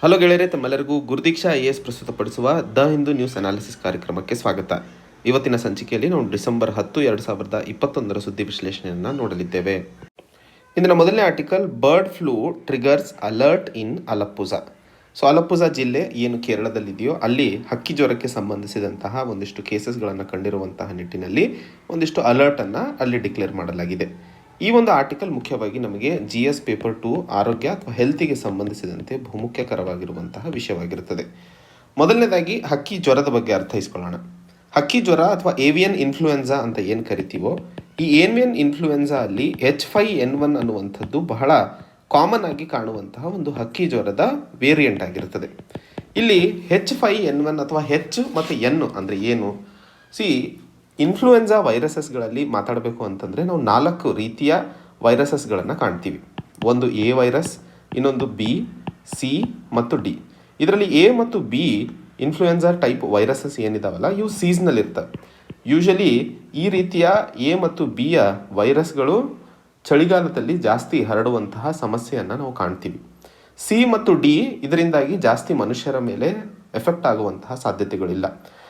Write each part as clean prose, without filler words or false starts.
Hello ಗೆಳೆಯರೆ, ತಮ್ಮೆಲ್ಲರಿಗೂ ಗುರುದೀಕ್ಷಾ IAS ಪ್ರಸ್ತುತಪಡಿಸುವ ದ ಹಿಂದೂ ನ್ಯೂಸ್ ಅನಾಲಿಸಿಸ್ ಕಾರ್ಯಕ್ರಮಕ್ಕೆ ಸ್ವಾಗತ. ಇವತ್ತಿನ ಸಂಚಿಕೆಯಲ್ಲಿ ನಾವು ಡಿಸೆಂಬರ್ 10, 2021 ಸುದ್ದಿ ವಿಶ್ಲೇಷಣೆಯನ್ನು ನೋಡಲಿದ್ದೇವೆ. ಇಂದಿನ ಮೊದಲನೇ article, bird flu triggers alert in Alappuzha. So Alappuzha ಜಿಲ್ಲೆ ಏನು ಕೇರಳದಲ್ಲಿದೆಯೋ ಅಲ್ಲಿ ಹಕ್ಕಿ ಜ್ವರಕ್ಕೆ ಸಂಬಂಧಿಸಿದಂತಹ ಒಂದಿಷ್ಟು ಕೇಸಸ್ಗಳನ್ನು ಕಂಡಿರುವಂತಹ ನಿಟ್ಟಿನಲ್ಲಿ ಒಂದಿಷ್ಟು ಅಲರ್ಟನ್ನು ಅಲ್ಲಿ ಡಿಕ್ಲೇರ್ ಮಾಡಲಾಗಿದೆ. ಈ ಒಂದು ಆರ್ಟಿಕಲ್ ಮುಖ್ಯವಾಗಿ ನಮಗೆ GS ಪೇಪರ್ 2 ಆರೋಗ್ಯ ಅಥವಾ ಹೆಲ್ತಿಗೆ ಸಂಬಂಧಿಸಿದಂತೆ ಬಹುಮುಖ್ಯಕರವಾಗಿರುವಂತಹ ವಿಷಯವಾಗಿರುತ್ತದೆ. ಮೊದಲನೇದಾಗಿ ಹಕ್ಕಿ ಜ್ವರದ ಬಗ್ಗೆ ಅರ್ಥೈಸ್ಕೊಳ್ಳೋಣ. ಹಕ್ಕಿ ಜ್ವರ ಅಥವಾ ಏವಿಯನ್ ಇನ್ಫ್ಲೂಯೆನ್ಸಾ ಅಂತ ಏನು ಕರಿತೀವೋ, ಈ ಏವಿಯನ್ ಇನ್ಫ್ಲೂಯೆನ್ಸಾ ಅಲ್ಲಿ H5N1 ಅನ್ನುವಂಥದ್ದು ಬಹಳ ಕಾಮನ್ ಆಗಿ ಕಾಣುವಂತಹ ಒಂದು ಹಕ್ಕಿ ಜ್ವರದ ವೇರಿಯಂಟ್ ಆಗಿರುತ್ತದೆ. ಇಲ್ಲಿ H5N1 ಅಥವಾ H ಮತ್ತು N ಅಂದರೆ ಏನು? ಇನ್ಫ್ಲೂಯೆನ್ಸಾ ವೈರಸಸ್ಗಳಲ್ಲಿ ಮಾತಾಡಬೇಕು ಅಂತಂದರೆ ನಾವು 4 ರೀತಿಯ ವೈರಸಸ್ಗಳನ್ನು ಕಾಣ್ತೀವಿ. ಒಂದು A ವೈರಸ್, ಇನ್ನೊಂದು B, C ಮತ್ತು D. ಇದರಲ್ಲಿ A ಮತ್ತು B ಇನ್ಫ್ಲೂಯೆನ್ಸಾ ಟೈಪ್ ವೈರಸಸ್ ಏನಿದಾವಲ್ಲ ಇವು ಸೀಸ್ನಲ್ ಇರ್ತವೆ. ಯೂಶಲಿ ಈ ರೀತಿಯ A ಮತ್ತು Bಯ ವೈರಸ್ಗಳು ಚಳಿಗಾಲದಲ್ಲಿ ಜಾಸ್ತಿ ಹರಡುವಂತಹ ಸಮಸ್ಯೆಯನ್ನು ನಾವು ಕಾಣ್ತೀವಿ. C ಮತ್ತು D ಇದರಿಂದಾಗಿ ಜಾಸ್ತಿ ಮನುಷ್ಯರ ಮೇಲೆ ಎಫೆಕ್ಟ್ ಆಗುವಂತಹ ಸಾಧ್ಯತೆಗಳಿಲ್ಲ.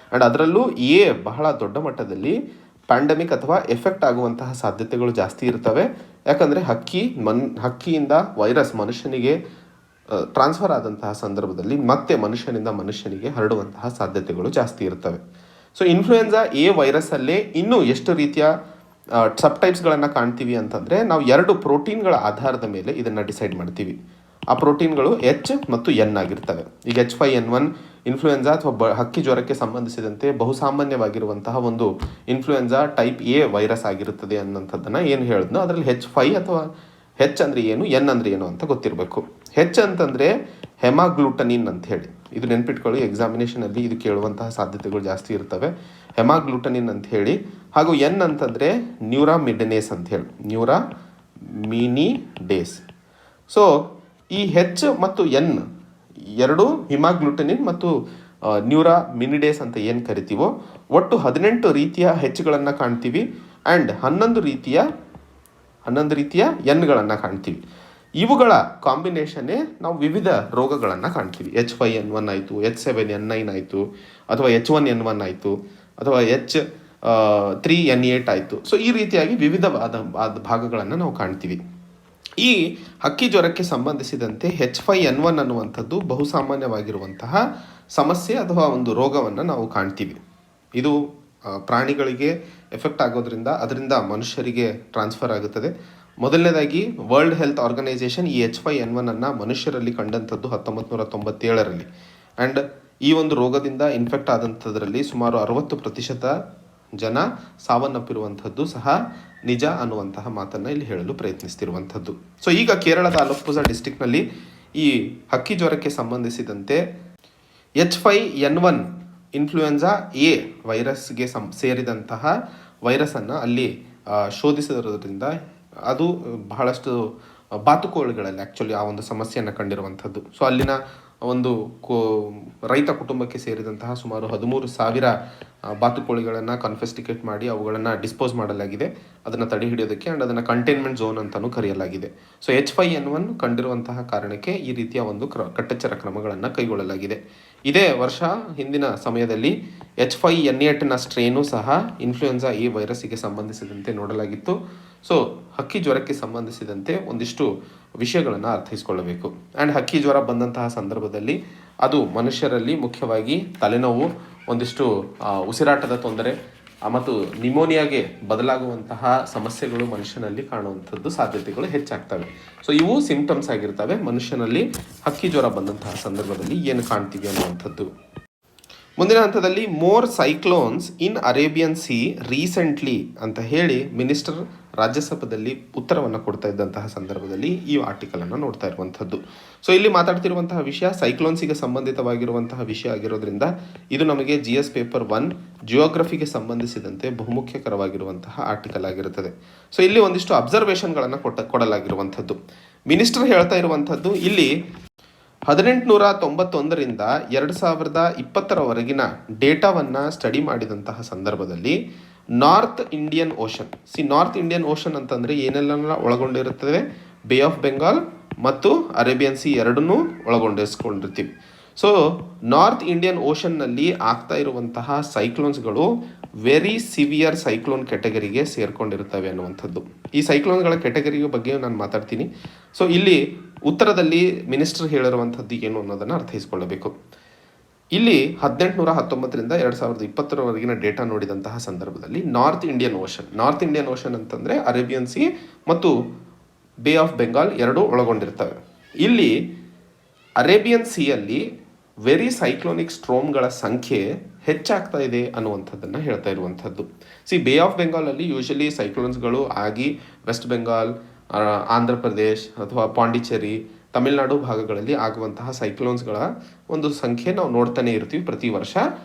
ಆ್ಯಂಡ್ ಅದರಲ್ಲೂ A ಬಹಳ ದೊಡ್ಡ ಮಟ್ಟದಲ್ಲಿ ಪ್ಯಾಂಡಮಿಕ್ ಅಥವಾ ಎಫೆಕ್ಟ್ ಆಗುವಂತಹ ಸಾಧ್ಯತೆಗಳು ಜಾಸ್ತಿ ಇರ್ತವೆ. ಯಾಕಂದರೆ ಹಕ್ಕಿಯಿಂದ ವೈರಸ್ ಮನುಷ್ಯನಿಗೆ ಟ್ರಾನ್ಸ್ಫರ್ ಆದಂತಹ ಸಂದರ್ಭದಲ್ಲಿ ಮತ್ತೆ ಮನುಷ್ಯನಿಂದ ಮನುಷ್ಯನಿಗೆ ಹರಡುವಂತಹ ಸಾಧ್ಯತೆಗಳು ಜಾಸ್ತಿ ಇರ್ತವೆ. ಸೊ ಇನ್ಫ್ಲೂಯೆನ್ಸಾ A ವೈರಸ್ಸಲ್ಲೇ ಇನ್ನೂ ಎಷ್ಟು ರೀತಿಯ ಸಬ್ಟೈಪ್ಸ್ಗಳನ್ನು ಕಾಣ್ತೀವಿ ಅಂತಂದರೆ ನಾವು 2 ಪ್ರೋಟೀನ್ಗಳ ಆಧಾರದ ಮೇಲೆ ಇದನ್ನು ಡಿಸೈಡ್ ಮಾಡ್ತೀವಿ. ಆ ಪ್ರೋಟೀನ್ಗಳು H ಮತ್ತು N ಆಗಿರ್ತವೆ. ಈಗ H5N1 ಇನ್ಫ್ಲೂಯೆನ್ಸಾ ಅಥವಾ ಹಕ್ಕಿ ಜ್ವರಕ್ಕೆ ಸಂಬಂಧಿಸಿದಂತೆ ಬಹುಸಾಮಾನ್ಯವಾಗಿರುವಂತಹ ಒಂದು ಇನ್ಫ್ಲೂಯೆನ್ಸಾ ಟೈಪ್ A ವೈರಸ್ ಆಗಿರುತ್ತದೆ ಅನ್ನೋಂಥದ್ದನ್ನು ಏನು ಹೇಳಿದ್ನೋ ಅದರಲ್ಲಿ H5 ಅಥವಾ H ಅಂದರೆ ಏನು, N ಅಂದರೆ ಏನು ಅಂತ ಗೊತ್ತಿರಬೇಕು. H ಅಂತಂದರೆ ಹೆಮಾಗ್ಲೂಟನಿನ್ ಅಂತ ಹೇಳಿ, ಇದು ನೆನ್ಪಿಟ್ಕೊಳ್ಳಿ, ಎಕ್ಸಾಮಿನೇಷನಲ್ಲಿ ಇದು ಕೇಳುವಂತಹ ಸಾಧ್ಯತೆಗಳು ಜಾಸ್ತಿ ಇರ್ತವೆ. ಹೆಮಾಗ್ಲೂಟನಿನ್ ಅಂತ ಹೇಳಿ. ಹಾಗೂ N ಅಂತಂದರೆ ನ್ಯೂರಾಮಿಡನೇಸ್ ಅಂತ ಹೇಳಿ, ನ್ಯೂರಾಮಿನಿಡೇಸ್. ಸೊ ಈ H ಮತ್ತು N ಎರಡು ಹಿಮಾಗ್ಲೂಟನಿನ್ ಮತ್ತು ನ್ಯೂರಾಮಿನಿಡೇಸ್ ಅಂತ ಏನು ಕರಿತೀವೋ ಒಟ್ಟು 18 ರೀತಿಯ Hಗಳನ್ನು ಕಾಣ್ತೀವಿ ಆ್ಯಂಡ್ 11 ರೀತಿಯ Nಗಳನ್ನು ಕಾಣ್ತೀವಿ. ಇವುಗಳ ಕಾಂಬಿನೇಷನ್ನೇ ನಾವು ವಿವಿಧ ರೋಗಗಳನ್ನು ಕಾಣ್ತೀವಿ. H5N1 ಆಯಿತು, H7N9 ಆಯಿತು, ಅಥವಾ H1N1 ಆಯಿತು, ಅಥವಾ H3N8 ಆಯಿತು. ಸೊ ಈ ರೀತಿಯಾಗಿ ವಿವಿಧವಾದ ಭಾಗಗಳನ್ನು ನಾವು ಕಾಣ್ತೀವಿ. ಈ ಹಕ್ಕಿ ಜ್ವರಕ್ಕೆ ಸಂಬಂಧಿಸಿದಂತೆ H5N1 ಅನ್ನುವಂಥದ್ದು ಬಹುಸಾಮಾನ್ಯವಾಗಿರುವಂತಹ ಸಮಸ್ಯೆ ಅಥವಾ ಒಂದು ರೋಗವನ್ನು ನಾವು ಕಾಣ್ತೀವಿ. ಇದು ಪ್ರಾಣಿಗಳಿಗೆ ಎಫೆಕ್ಟ್ ಆಗೋದ್ರಿಂದ ಅದರಿಂದ ಮನುಷ್ಯರಿಗೆ ಟ್ರಾನ್ಸ್ಫರ್ ಆಗುತ್ತದೆ. ಮೊದಲನೇದಾಗಿ ವರ್ಲ್ಡ್ ಹೆಲ್ತ್ ಆರ್ಗನೈಸೇಷನ್ ಈ H5N1 ಅನ್ನು ಮನುಷ್ಯರಲ್ಲಿ ಕಂಡಂಥದ್ದು 1997ರಲ್ಲಿ. ಆ್ಯಂಡ್ ಈ ಒಂದು ರೋಗದಿಂದ ಇನ್ಫೆಕ್ಟ್ ಆದಂಥದ್ರಲ್ಲಿ ಸುಮಾರು 60% ಜನ ಸಾವನ್ನಪ್ಪಿರುವಂಥದ್ದು ಸಹ ನಿಜ ಅನ್ನುವಂತಹ ಮಾತನ್ನು ಇಲ್ಲಿ ಹೇಳಲು ಪ್ರಯತ್ನಿಸ್ತಿರುವಂಥದ್ದು. ಸೊ ಈಗ ಕೇರಳದ ಅಲಪ್ಪುಜಾ ಡಿಸ್ಟ್ರಿಕ್ಟ್ನಲ್ಲಿ ಈ ಹಕ್ಕಿ ಜ್ವರಕ್ಕೆ ಸಂಬಂಧಿಸಿದಂತೆ H5N1 ಇನ್ಫ್ಲೂಯೆನ್ಸಾ A ವೈರಸ್ಗೆ ಸೇರಿದಂತಹ ವೈರಸನ್ನು ಅಲ್ಲಿ ಶೋಧಿಸಿರೋದ್ರಿಂದ ಅದು ಬಹಳಷ್ಟು ಬಾತುಕೋಳಿಗಳಲ್ಲಿ ಆ್ಯಕ್ಚುಲಿ ಆ ಒಂದು ಸಮಸ್ಯೆಯನ್ನು ಕಂಡಿರುವಂಥದ್ದು. ಸೊ ಅಲ್ಲಿನ ಒಂದು ರೈತ ಕುಟುಂಬಕ್ಕೆ ಸೇರಿದಂತಹ ಸುಮಾರು 13,000 ಬಾತುಕೋಳಿಗಳನ್ನು ಕನ್ಫೆಸ್ಟಿಕೇಟ್ ಮಾಡಿ ಅವುಗಳನ್ನು ಡಿಸ್ಪೋಸ್ ಮಾಡಲಾಗಿದೆ, ಅದನ್ನು ತಡೆ ಹಿಡಿಯೋದಕ್ಕೆ. ಆ್ಯಂಡ್ ಅದನ್ನು ಕಂಟೈನ್ಮೆಂಟ್ ಝೋನ್ ಅಂತಲೂ ಕರೆಯಲಾಗಿದೆ. ಸೊ H5N1 ಕಂಡಿರುವಂತಹ ಕಾರಣಕ್ಕೆ ಈ ರೀತಿಯ ಒಂದು ಕಟ್ಟೆಚ್ಚರ ಕ್ರಮಗಳನ್ನು ಕೈಗೊಳ್ಳಲಾಗಿದೆ. ಇದೇ ವರ್ಷ ಹಿಂದಿನ ಸಮಯದಲ್ಲಿ H5N8ನ ಸ್ಟ್ರೇನು ಸಹ ಇನ್ಫ್ಲೂಯೆನ್ಸಾ A ವೈರಸ್ಸಿಗೆ ಸಂಬಂಧಿಸಿದಂತೆ ನೋಡಲಾಗಿತ್ತು. ಸೊ ಹಕ್ಕಿ ಜ್ವರಕ್ಕೆ ಸಂಬಂಧಿಸಿದಂತೆ ಒಂದಿಷ್ಟು ವಿಷಯಗಳನ್ನು ಅರ್ಥೈಸ್ಕೊಳ್ಳಬೇಕು. ಆ್ಯಂಡ್ ಹಕ್ಕಿ ಜ್ವರ ಬಂದಂತಹ ಸಂದರ್ಭದಲ್ಲಿ ಅದು ಮನುಷ್ಯರಲ್ಲಿ ಮುಖ್ಯವಾಗಿ ತಲೆನೋವು, ಒಂದಿಷ್ಟು ಉಸಿರಾಟದ ತೊಂದರೆ ಮತ್ತು ನಿಮೋನಿಯಾಗೆ ಬದಲಾಗುವಂತಹ ಸಮಸ್ಯೆಗಳು ಮನುಷ್ಯನಲ್ಲಿ ಕಾಣುವಂಥದ್ದು ಸಾಧ್ಯತೆಗಳು ಹೆಚ್ಚಾಗ್ತವೆ. ಸೊ ಇವು ಸಿಂಪ್ಟಮ್ಸ್ ಆಗಿರ್ತವೆ ಮನುಷ್ಯನಲ್ಲಿ ಹಕ್ಕಿ ಜ್ವರ ಬಂದಂತಹ ಸಂದರ್ಭದಲ್ಲಿ ಏನು ಕಾಣ್ತೀವಿ ಅನ್ನುವಂಥದ್ದು. ಮುಂದಿನ ಹಂತದಲ್ಲಿ ಮೋರ್ ಸೈಕ್ಲೋನ್ಸ್ ಇನ್ ಅರೇಬಿಯನ್ ಸಿ ರೀಸೆಂಟ್ಲಿ ಅಂತ ಹೇಳಿ ಮಿನಿಸ್ಟರ್ ರಾಜ್ಯಸಭೆಯಲ್ಲಿ ಉತ್ತರವನ್ನು ಕೊಡ್ತಾ ಇದ್ದಂತಹ ಸಂದರ್ಭದಲ್ಲಿ ಈ ಆರ್ಟಿಕಲನ್ನು ನೋಡ್ತಾ ಇರುವಂಥದ್ದು. ಸೊ ಇಲ್ಲಿ ಮಾತಾಡ್ತಿರುವಂತಹ ವಿಷಯ ಸೈಕ್ಲೋನ್ಸಿಗೆ ಸಂಬಂಧಿತವಾಗಿರುವಂತಹ ವಿಷಯ ಆಗಿರೋದ್ರಿಂದ ಇದು ನಮಗೆ GS ಪೇಪರ್ 1 ಜಿಯೋಗ್ರಫಿಗೆ ಸಂಬಂಧಿಸಿದಂತೆ ಬಹುಮುಖ್ಯಕರವಾಗಿರುವಂತಹ ಆರ್ಟಿಕಲ್ ಆಗಿರುತ್ತದೆ. ಸೊ ಇಲ್ಲಿ ಒಂದಿಷ್ಟು ಅಬ್ಸರ್ವೇಷನ್ಗಳನ್ನು ಕೊಡಲಾಗಿರುವಂಥದ್ದು. ಮಿನಿಸ್ಟರ್ ಹೇಳ್ತಾ ಇರುವಂಥದ್ದು ಇಲ್ಲಿ 1891ರಿಂದ 2020ರವರೆಗಿನ ಡೇಟಾವನ್ನು ಸ್ಟಡಿ ಮಾಡಿದಂತಹ ಸಂದರ್ಭದಲ್ಲಿ ನಾರ್ತ್ ಇಂಡಿಯನ್ ಓಷನ್ ಅಂತಂದರೆ ಏನೆಲ್ಲ ಒಳಗೊಂಡಿರುತ್ತದೆ? ಬೇ ಆಫ್ ಬೆಂಗಾಲ್, ಮತ್ತು ಅರೇಬಿಯನ್ ಸಿ ಎರಡನ್ನೂ ಒಳಗೊಂಡಿಸ್ಕೊಂಡಿರ್ತೀವಿ. ಸೊ ನಾರ್ತ್ ಇಂಡಿಯನ್ ಓಷನ್ನಲ್ಲಿ ಆಗ್ತಾ ಇರುವಂತಹ ಸೈಕ್ಲೋನ್ಸ್ಗಳು ವೆರಿ ಸಿವಿಯರ್ ಸೈಕ್ಲೋನ್ ಕೆಟಗರಿಗೆ ಸೇರ್ಕೊಂಡಿರ್ತವೆ ಅನ್ನುವಂಥದ್ದು. ಈ ಸೈಕ್ಲೋನ್ಗಳ ಕೆಟಗರಿ ಬಗ್ಗೆ ನಾನು ಮಾತಾಡ್ತೀನಿ. ಸೊ ಇಲ್ಲಿ ಉತ್ತರದಲ್ಲಿ ಮಿನಿಸ್ಟರ್ ಹೇಳಿರುವಂಥದ್ದು ಏನು ಅನ್ನೋದನ್ನು ಅರ್ಥೈಸಿಕೊಳ್ಳಬೇಕು. ಇಲ್ಲಿ 1819ರಿಂದ 2020ರವರೆಗಿನ ಡೇಟಾ ನೋಡಿದಂತಹ ಸಂದರ್ಭದಲ್ಲಿ ನಾರ್ತ್ ಇಂಡಿಯನ್ ಓಷನ್ ಅಂತಂದರೆ ಅರೇಬಿಯನ್ ಸಿ ಮತ್ತು ಬೇ ಆಫ್ ಬೆಂಗಾಲ್ ಎರಡೂ ಒಳಗೊಂಡಿರ್ತವೆ. ಇಲ್ಲಿ ಅರೇಬಿಯನ್ ಸಿಯಲ್ಲಿ ವೆರಿ ಸೈಕ್ಲೋನಿಕ್ ಸ್ಟ್ರೋಮ್ಗಳ ಸಂಖ್ಯೆ ಹೆಚ್ಚಾಗ್ತಾ ಇದೆ ಅನ್ನುವಂಥದ್ದನ್ನು ಹೇಳ್ತಾ ಇರುವಂಥದ್ದು. ಬೇ ಆಫ್ ಬೆಂಗಾಲಲ್ಲಿ ಯೂಶಲಿ ಸೈಕ್ಲೋನ್ಸ್ಗಳು ಆಗಿ ವೆಸ್ಟ್ ಬೆಂಗಾಲ್, ಆಂಧ್ರ ಪ್ರದೇಶ್ ಅಥವಾ ಪಾಂಡಿಚೇರಿ, ತಮಿಳುನಾಡು ಭಾಗಗಳಲ್ಲಿ ಆಗುವಂತಹ ಸೈಕ್ಲೋನ್ಸ್ಗಳ ಒಂದು ಸಂಖ್ಯೆ ನಾವು ನೋಡ್ತಾನೆ ಇರ್ತೀವಿ ಪ್ರತಿ ವರ್ಷ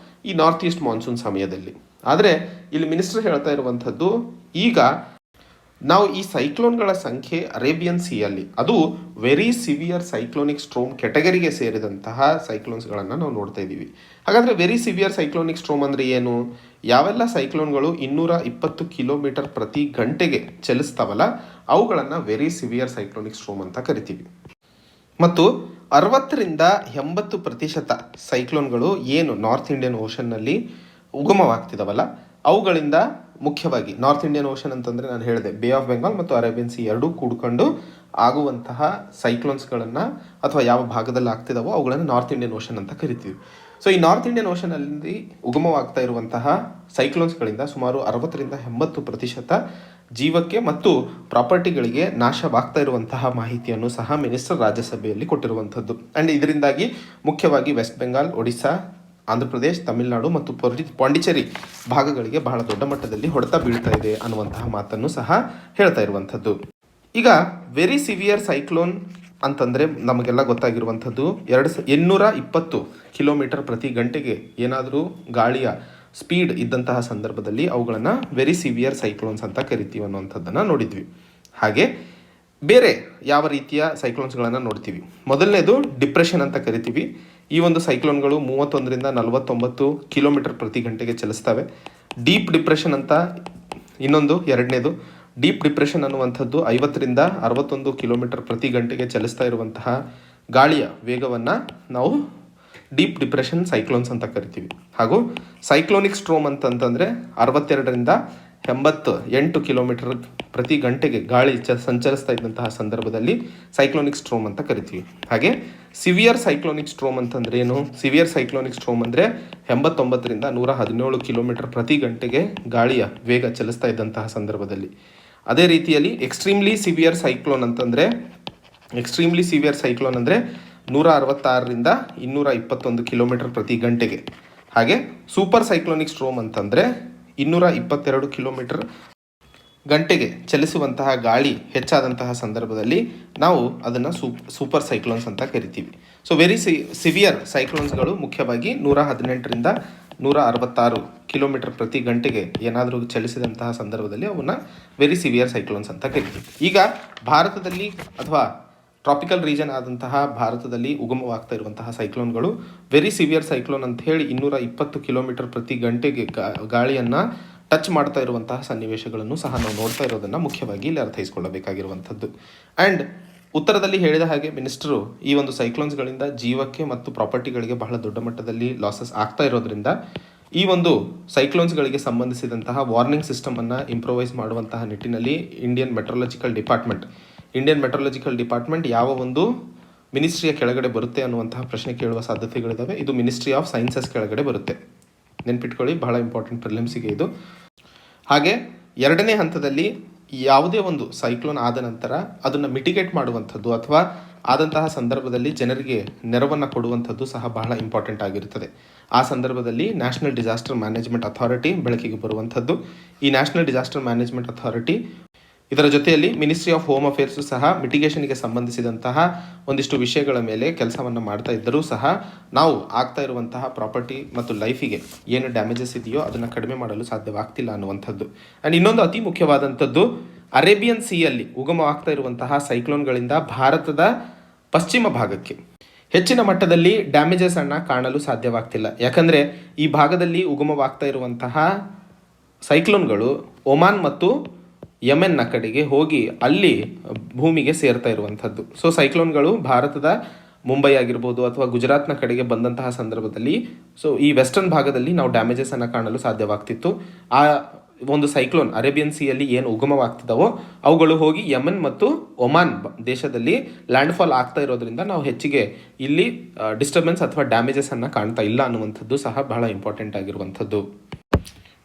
ಈ ನಾರ್ತ್ ಈಸ್ಟ್ ಮಾನ್ಸೂನ್ ಸಮಯದಲ್ಲಿ. ಆದರೆ ಇಲ್ಲಿ ಮಿನಿಸ್ಟರ್ ಹೇಳ್ತಾ ಇರುವಂಥದ್ದು, ಈಗ ನಾವು ಈ ಸೈಕ್ಲೋನ್ಗಳ ಸಂಖ್ಯೆ ಅರೇಬಿಯನ್ ಸಿಯಲ್ಲಿ ಅದು ವೆರಿ ಸಿವಿಯರ್ ಸೈಕ್ಲೋನಿಕ್ ಸ್ಟ್ರೋಮ್ ಕೆಟಗರಿಗೆ ಸೇರಿದಂತಹ ಸೈಕ್ಲೋನ್ಸ್ಗಳನ್ನು ನಾವು ನೋಡ್ತಾ ಇದ್ದೀವಿ. ಹಾಗಾದರೆ ವೆರಿ ಸಿವಿಯರ್ ಸೈಕ್ಲೋನಿಕ್ ಸ್ಟ್ರೋಮ್ ಅಂದರೆ ಏನು? ಯಾವೆಲ್ಲ ಸೈಕ್ಲೋನ್ಗಳು 220 ಕಿಲೋಮೀಟರ್ ಪ್ರತಿ ಗಂಟೆಗೆ ಚಲಿಸ್ತಾವಲ್ಲ ಅವುಗಳನ್ನು ವೆರಿ ಸಿವಿಯರ್ ಸೈಕ್ಲೋನಿಕ್ ಸ್ಟ್ರೋಮ್ ಅಂತ ಕರಿತೀವಿ. ಮತ್ತು 60-80% ಸೈಕ್ಲೋನ್ಗಳು ಏನು ನಾರ್ತ್ ಇಂಡಿಯನ್ ಓಷನ್ನಲ್ಲಿ ಉಗಮವಾಗ್ತಿದಾವಲ್ಲ ಅವುಗಳಿಂದ ಮುಖ್ಯವಾಗಿ ನಾರ್ತ್ ಇಂಡಿಯನ್ ಓಷನ್ ಅಂತಂದರೆ ನಾನು ಹೇಳಿದೆ ಬೇ ಆಫ್ ಬೆಂಗಾಲ್ ಮತ್ತು ಅರೇಬಿಯನ್ ಸಿ ಎರಡೂ ಕೂಡ್ಕೊಂಡು ಆಗುವಂತಹ ಸೈಕ್ಲೋನ್ಸ್ಗಳನ್ನು ಅಥವಾ ಯಾವ ಭಾಗದಲ್ಲಿ ಆಗ್ತಿದಾವೋ ಅವುಗಳನ್ನು ನಾರ್ತ್ ಇಂಡಿಯನ್ ಓಷನ್ ಅಂತ ಕರಿತೀವಿ. ಸೊ ಈ ನಾರ್ತ್ ಇಂಡಿಯನ್ ಓಷನಲ್ಲಿ ಉಗಮವಾಗ್ತಾ ಇರುವಂತಹ ಸೈಕ್ಲೋನ್ಸ್ಗಳಿಂದ ಸುಮಾರು 60-80% ಜೀವಕ್ಕೆ ಮತ್ತು ಪ್ರಾಪರ್ಟಿಗಳಿಗೆ ನಾಶವಾಗ್ತಾ ಇರುವಂತಹ ಮಾಹಿತಿಯನ್ನು ಸಹ ಮಿನಿಸ್ಟರ್ ರಾಜ್ಯಸಭೆಯಲ್ಲಿ ಕೊಟ್ಟಿರುವಂಥದ್ದು. ಆ್ಯಂಡ್ ಇದರಿಂದಾಗಿ ಮುಖ್ಯವಾಗಿ ವೆಸ್ಟ್ ಬೆಂಗಾಲ್, ಒಡಿಶಾ, ಆಂಧ್ರ ಪ್ರದೇಶ್, ತಮಿಳುನಾಡು ಮತ್ತು ಪಾಂಡಿಚೇರಿ ಭಾಗಗಳಿಗೆ ಬಹಳ ದೊಡ್ಡ ಮಟ್ಟದಲ್ಲಿ ಹೊಡೆತ ಬೀಳ್ತಾ ಇದೆ ಅನ್ನುವಂತಹ ಮಾತನ್ನು ಸಹ ಹೇಳ್ತಾ ಇರುವಂಥದ್ದು. ಈಗ ವೆರಿ ಸಿವಿಯರ್ ಸೈಕ್ಲೋನ್ ಅಂತಂದರೆ ನಮಗೆಲ್ಲ ಗೊತ್ತಾಗಿರುವಂಥದ್ದು 820 ಕಿಲೋಮೀಟರ್ ಪ್ರತಿ ಗಂಟೆಗೆ ಏನಾದರೂ ಗಾಳಿಯ ಸ್ಪೀಡ್ ಇದ್ದಂತಹ ಸಂದರ್ಭದಲ್ಲಿ ಅವುಗಳನ್ನು ವೆರಿ ಸಿವಿಯರ್ ಸೈಕ್ಲೋನ್ಸ್ ಅಂತ ಕರಿತೀವಿ ಅನ್ನುವಂಥದ್ದನ್ನು ನೋಡಿದ್ವಿ. ಹಾಗೆ ಬೇರೆ ಯಾವ ರೀತಿಯ ಸೈಕ್ಲೋನ್ಸ್ಗಳನ್ನು ನೋಡ್ತೀವಿ? ಮೊದಲನೇದು ಡಿಪ್ರೆಷನ್ ಅಂತ ಕರಿತೀವಿ. ಈ ಒಂದು ಸೈಕ್ಲೋನ್ಗಳು 31-49 ಕಿಲೋಮೀಟರ್ ಪ್ರತಿ ಗಂಟೆಗೆ ಚಲಿಸ್ತವೆ. ಡೀಪ್ ಡಿಪ್ರೆಷನ್ ಅಂತ ಇನ್ನೊಂದು ಎರಡನೇದು. ಡೀಪ್ ಡಿಪ್ರೆಷನ್ ಅನ್ನುವಂಥದ್ದು 50-61 ಕಿಲೋಮೀಟರ್ ಪ್ರತಿ ಗಂಟೆಗೆ ಚಲಿಸ್ತಾ ಇರುವಂತಹ ಗಾಳಿಯ ವೇಗವನ್ನು ನಾವು ಡೀಪ್ ಡಿಪ್ರೆಷನ್ ಸೈಕ್ಲೋನ್ಸ್ ಅಂತ ಕರಿತೀವಿ. ಹಾಗೂ ಸೈಕ್ಲೋನಿಕ್ ಸ್ಟ್ರೋಮ್ ಅಂತಂತಂದರೆ 62-88 ಕಿಲೋಮೀಟರ್ ಪ್ರತಿ ಗಂಟೆಗೆ ಗಾಳಿ ಸಂಚರಿಸ್ತಾ ಇದ್ದಂತಹ ಸಂದರ್ಭದಲ್ಲಿ ಸೈಕ್ಲೋನಿಕ್ ಸ್ಟ್ರೋಮ್ ಅಂತ ಕರಿತೀವಿ. ಹಾಗೆ ಸಿವಿಯರ್ ಸೈಕ್ಲೋನಿಕ್ ಸ್ಟ್ರೋಮ್ ಅಂತಂದರೆ ಏನು? ಸಿವಿಯರ್ ಸೈಕ್ಲೋನಿಕ್ ಸ್ಟ್ರೋಮ್ ಅಂದರೆ 89-117 ಕಿಲೋಮೀಟರ್ ಪ್ರತಿ ಗಂಟೆಗೆ ಗಾಳಿಯ ವೇಗ ಚಲಿಸ್ತಾ ಇದ್ದಂತಹ ಸಂದರ್ಭದಲ್ಲಿ. ಅದೇ ರೀತಿಯಲ್ಲಿ ಎಕ್ಸ್ಟ್ರೀಮ್ಲಿ ಸಿವಿಯರ್ ಸೈಕ್ಲೋನ್ ಅಂದರೆ 166-221 ಕಿಲೋಮೀಟರ್ ಪ್ರತಿ ಗಂಟೆಗೆ. ಹಾಗೆ ಸೂಪರ್ ಸೈಕ್ಲೋನಿಕ್ ಸ್ಟ್ರೋಮ್ ಅಂತಂದರೆ 222 ಕಿಲೋಮೀಟರ್ ಗಂಟೆಗೆ ಚಲಿಸುವಂತಹ ಗಾಳಿ ಹೆಚ್ಚಾದಂತಹ ಸಂದರ್ಭದಲ್ಲಿ ನಾವು ಅದನ್ನು ಸೂಪರ್ ಸೈಕ್ಲೋನ್ಸ್ ಅಂತ ಕರಿತೀವಿ. ಸೊ ವೆರಿ ಸಿವಿಯರ್ ಸೈಕ್ಲೋನ್ಸ್ಗಳು ಮುಖ್ಯವಾಗಿ 118-166 ಕಿಲೋಮೀಟರ್ ಪ್ರತಿ ಗಂಟೆಗೆ ಏನಾದರೂ ಚಲಿಸಿದಂತಹ ಸಂದರ್ಭದಲ್ಲಿ ಅವನ್ನ ವೆರಿ ಸಿವಿಯರ್ ಸೈಕ್ಲೋನ್ಸ್ ಅಂತ ಕರಿತೀವಿ. ಈಗ ಭಾರತದಲ್ಲಿ ಅಥವಾ ಟ್ರಾಪಿಕಲ್ ರೀಜನ್ ಆದಂತಹ ಭಾರತದಲ್ಲಿ ಉಗಮವಾಗ್ತಾ ಇರುವಂತಹ ಸೈಕ್ಲೋನ್ಗಳು ವೆರಿ ಸಿವಿಯರ್ ಸೈಕ್ಲೋನ್ ಅಂತ ಹೇಳಿ 220 ಕಿಲೋಮೀಟರ್ ಪ್ರತಿ ಗಂಟೆಗೆ ಗಾಳಿಯನ್ನು ಟಚ್ ಮಾಡ್ತಾ ಇರುವಂತಹ ಸನ್ನಿವೇಶಗಳನ್ನು ಸಹ ನಾವು ನೋಡ್ತಾ ಇರೋದನ್ನು ಮುಖ್ಯವಾಗಿ ಇಲ್ಲಿ ಅರ್ಥೈಸ್ಕೊಳ್ಳಬೇಕಾಗಿರುವಂಥದ್ದು. ಆ್ಯಂಡ್ ಉತ್ತರದಲ್ಲಿ ಹೇಳಿದ ಹಾಗೆ ಮಿನಿಸ್ಟರು ಈ ಒಂದು ಸೈಕ್ಲೋನ್ಸ್ಗಳಿಂದ ಜೀವಕ್ಕೆ ಮತ್ತು ಪ್ರಾಪರ್ಟಿಗಳಿಗೆ ಬಹಳ ದೊಡ್ಡ ಮಟ್ಟದಲ್ಲಿ ಲಾಸಸ್ ಆಗ್ತಾ ಇರೋದ್ರಿಂದ ಈ ಒಂದು ಸೈಕ್ಲೋನ್ಸ್ಗಳಿಗೆ ಸಂಬಂಧಿಸಿದಂತಹ ವಾರ್ನಿಂಗ್ ಸಿಸ್ಟಮನ್ನು ಇಂಪ್ರೊವೈಸ್ ಮಾಡುವಂತಹ ನಿಟ್ಟಿನಲ್ಲಿ ಇಂಡಿಯನ್ ಮೆಟ್ರಾಲಜಿಕಲ್ ಡಿಪಾರ್ಟ್ಮೆಂಟ್ ಯಾವ ಒಂದು ಮಿನಿಸ್ಟ್ರಿಯ ಕೆಳಗಡೆ ಬರುತ್ತೆ ಅನ್ನುವಂತಹ ಪ್ರಶ್ನೆ ಕೇಳುವ ಸಾಧ್ಯತೆಗಳಿದ್ದಾವೆ. ಇದು ಮಿನಿಸ್ಟ್ರಿ ಆಫ್ ಸೈನ್ಸಸ್ ಕೆಳಗಡೆ ಬರುತ್ತೆ. ನೆನ್ಪಿಟ್ಕೊಳ್ಳಿ, ಬಹಳ ಇಂಪಾರ್ಟೆಂಟ್ ಪ್ರಿಲಿಮ್ಸಿಗೆ ಇದು. ಹಾಗೆ ಎರಡನೇ ಹಂತದಲ್ಲಿ ಯಾವುದೇ ಒಂದು ಸೈಕ್ಲೋನ್ ಆದ ನಂತರ ಅದನ್ನು ಮಿಟಿಗೇಟ್ ಮಾಡುವಂಥದ್ದು ಅಥವಾ ಆದಂತಹ ಸಂದರ್ಭದಲ್ಲಿ ಜನರಿಗೆ ನೆರವನ್ನು ಕೊಡುವಂಥದ್ದು ಸಹ ಬಹಳ ಇಂಪಾರ್ಟೆಂಟ್ ಆಗಿರುತ್ತದೆ. ಆ ಸಂದರ್ಭದಲ್ಲಿ ನ್ಯಾಷನಲ್ ಡಿಸಾಸ್ಟರ್ ಮ್ಯಾನೇಜ್ಮೆಂಟ್ ಅಥಾರಿಟಿ ಬೆಳಕಿಗೆ ಬರುವಂಥದ್ದು. ಈ ನ್ಯಾಷನಲ್ ಡಿಸಾಸ್ಟರ್ ಮ್ಯಾನೇಜ್ಮೆಂಟ್ ಅಥಾರಿಟಿ ಇದರ ಜೊತೆಯಲ್ಲಿ ಮಿನಿಸ್ಟ್ರಿ ಆಫ್ ಹೋಮ್ ಅಫೇರ್ಸು ಸಹ ಮಿಟಿಗೇಷನ್ಗೆ ಸಂಬಂಧಿಸಿದಂತಹ ಒಂದಿಷ್ಟು ವಿಷಯಗಳ ಮೇಲೆ ಕೆಲಸವನ್ನು ಮಾಡ್ತಾ ಇದ್ದರೂ ಸಹ ನಾವು ಆಗ್ತಾ ಇರುವಂತಹ ಪ್ರಾಪರ್ಟಿ ಮತ್ತು ಲೈಫಿಗೆ ಏನು ಡ್ಯಾಮೇಜಸ್ ಇದೆಯೋ ಅದನ್ನು ಕಡಿಮೆ ಮಾಡಲು ಸಾಧ್ಯವಾಗ್ತಿಲ್ಲ ಅನ್ನುವಂಥದ್ದು. ಆ್ಯಂಡ್ ಇನ್ನೊಂದು ಅತಿ ಮುಖ್ಯವಾದಂಥದ್ದು, ಅರೇಬಿಯನ್ ಸಿಯಲ್ಲಿ ಉಗಮವಾಗ್ತಾ ಇರುವಂತಹ ಸೈಕ್ಲೋನ್ಗಳಿಂದ ಭಾರತದ ಪಶ್ಚಿಮ ಭಾಗಕ್ಕೆ ಹೆಚ್ಚಿನ ಮಟ್ಟದಲ್ಲಿ ಡ್ಯಾಮೇಜಸ್ ಅನ್ನು ಕಾಣಲು ಸಾಧ್ಯವಾಗ್ತಿಲ್ಲ. ಯಾಕಂದರೆ ಈ ಭಾಗದಲ್ಲಿ ಉಗಮವಾಗ್ತಾ ಇರುವಂತಹ ಸೈಕ್ಲೋನ್ಗಳು ಒಮಾನ್ ಮತ್ತು ಯಮೆನ್ನ ಕಡೆಗೆ ಹೋಗಿ ಅಲ್ಲಿ ಭೂಮಿಗೆ ಸೇರ್ತಾ ಇರುವಂಥದ್ದು. ಸೊ ಸೈಕ್ಲೋನ್ಗಳು ಭಾರತದ ಮುಂಬೈ ಆಗಿರ್ಬೋದು ಅಥವಾ ಗುಜರಾತ್ನ ಕಡೆಗೆ ಬಂದಂತಹ ಸಂದರ್ಭದಲ್ಲಿ ಸೊ ಈ ವೆಸ್ಟರ್ನ್ ಭಾಗದಲ್ಲಿ ನಾವು ಡ್ಯಾಮೇಜಸನ್ನು ಕಾಣಲು ಸಾಧ್ಯವಾಗ್ತಿತ್ತು. ಆ ಒಂದು ಸೈಕ್ಲೋನ್ ಅರೇಬಿಯನ್ ಸಿಯಲ್ಲಿ ಏನು ಉಗಮವಾಗ್ತಿದ್ದಾವೋ ಅವುಗಳು ಹೋಗಿ ಯಮನ್ ಮತ್ತು ಒಮಾನ್ ದೇಶದಲ್ಲಿ ಲ್ಯಾಂಡ್ಫಾಲ್ ಆಗ್ತಾ ಇರೋದ್ರಿಂದ ನಾವು ಹೆಚ್ಚಿಗೆ ಇಲ್ಲಿ ಡಿಸ್ಟರ್ಬೆನ್ಸ್ ಅಥವಾ ಡ್ಯಾಮೇಜಸನ್ನು ಕಾಣ್ತಾ ಇಲ್ಲ ಅನ್ನುವಂಥದ್ದು ಸಹ ಬಹಳ ಇಂಪಾರ್ಟೆಂಟ್ ಆಗಿರುವಂಥದ್ದು.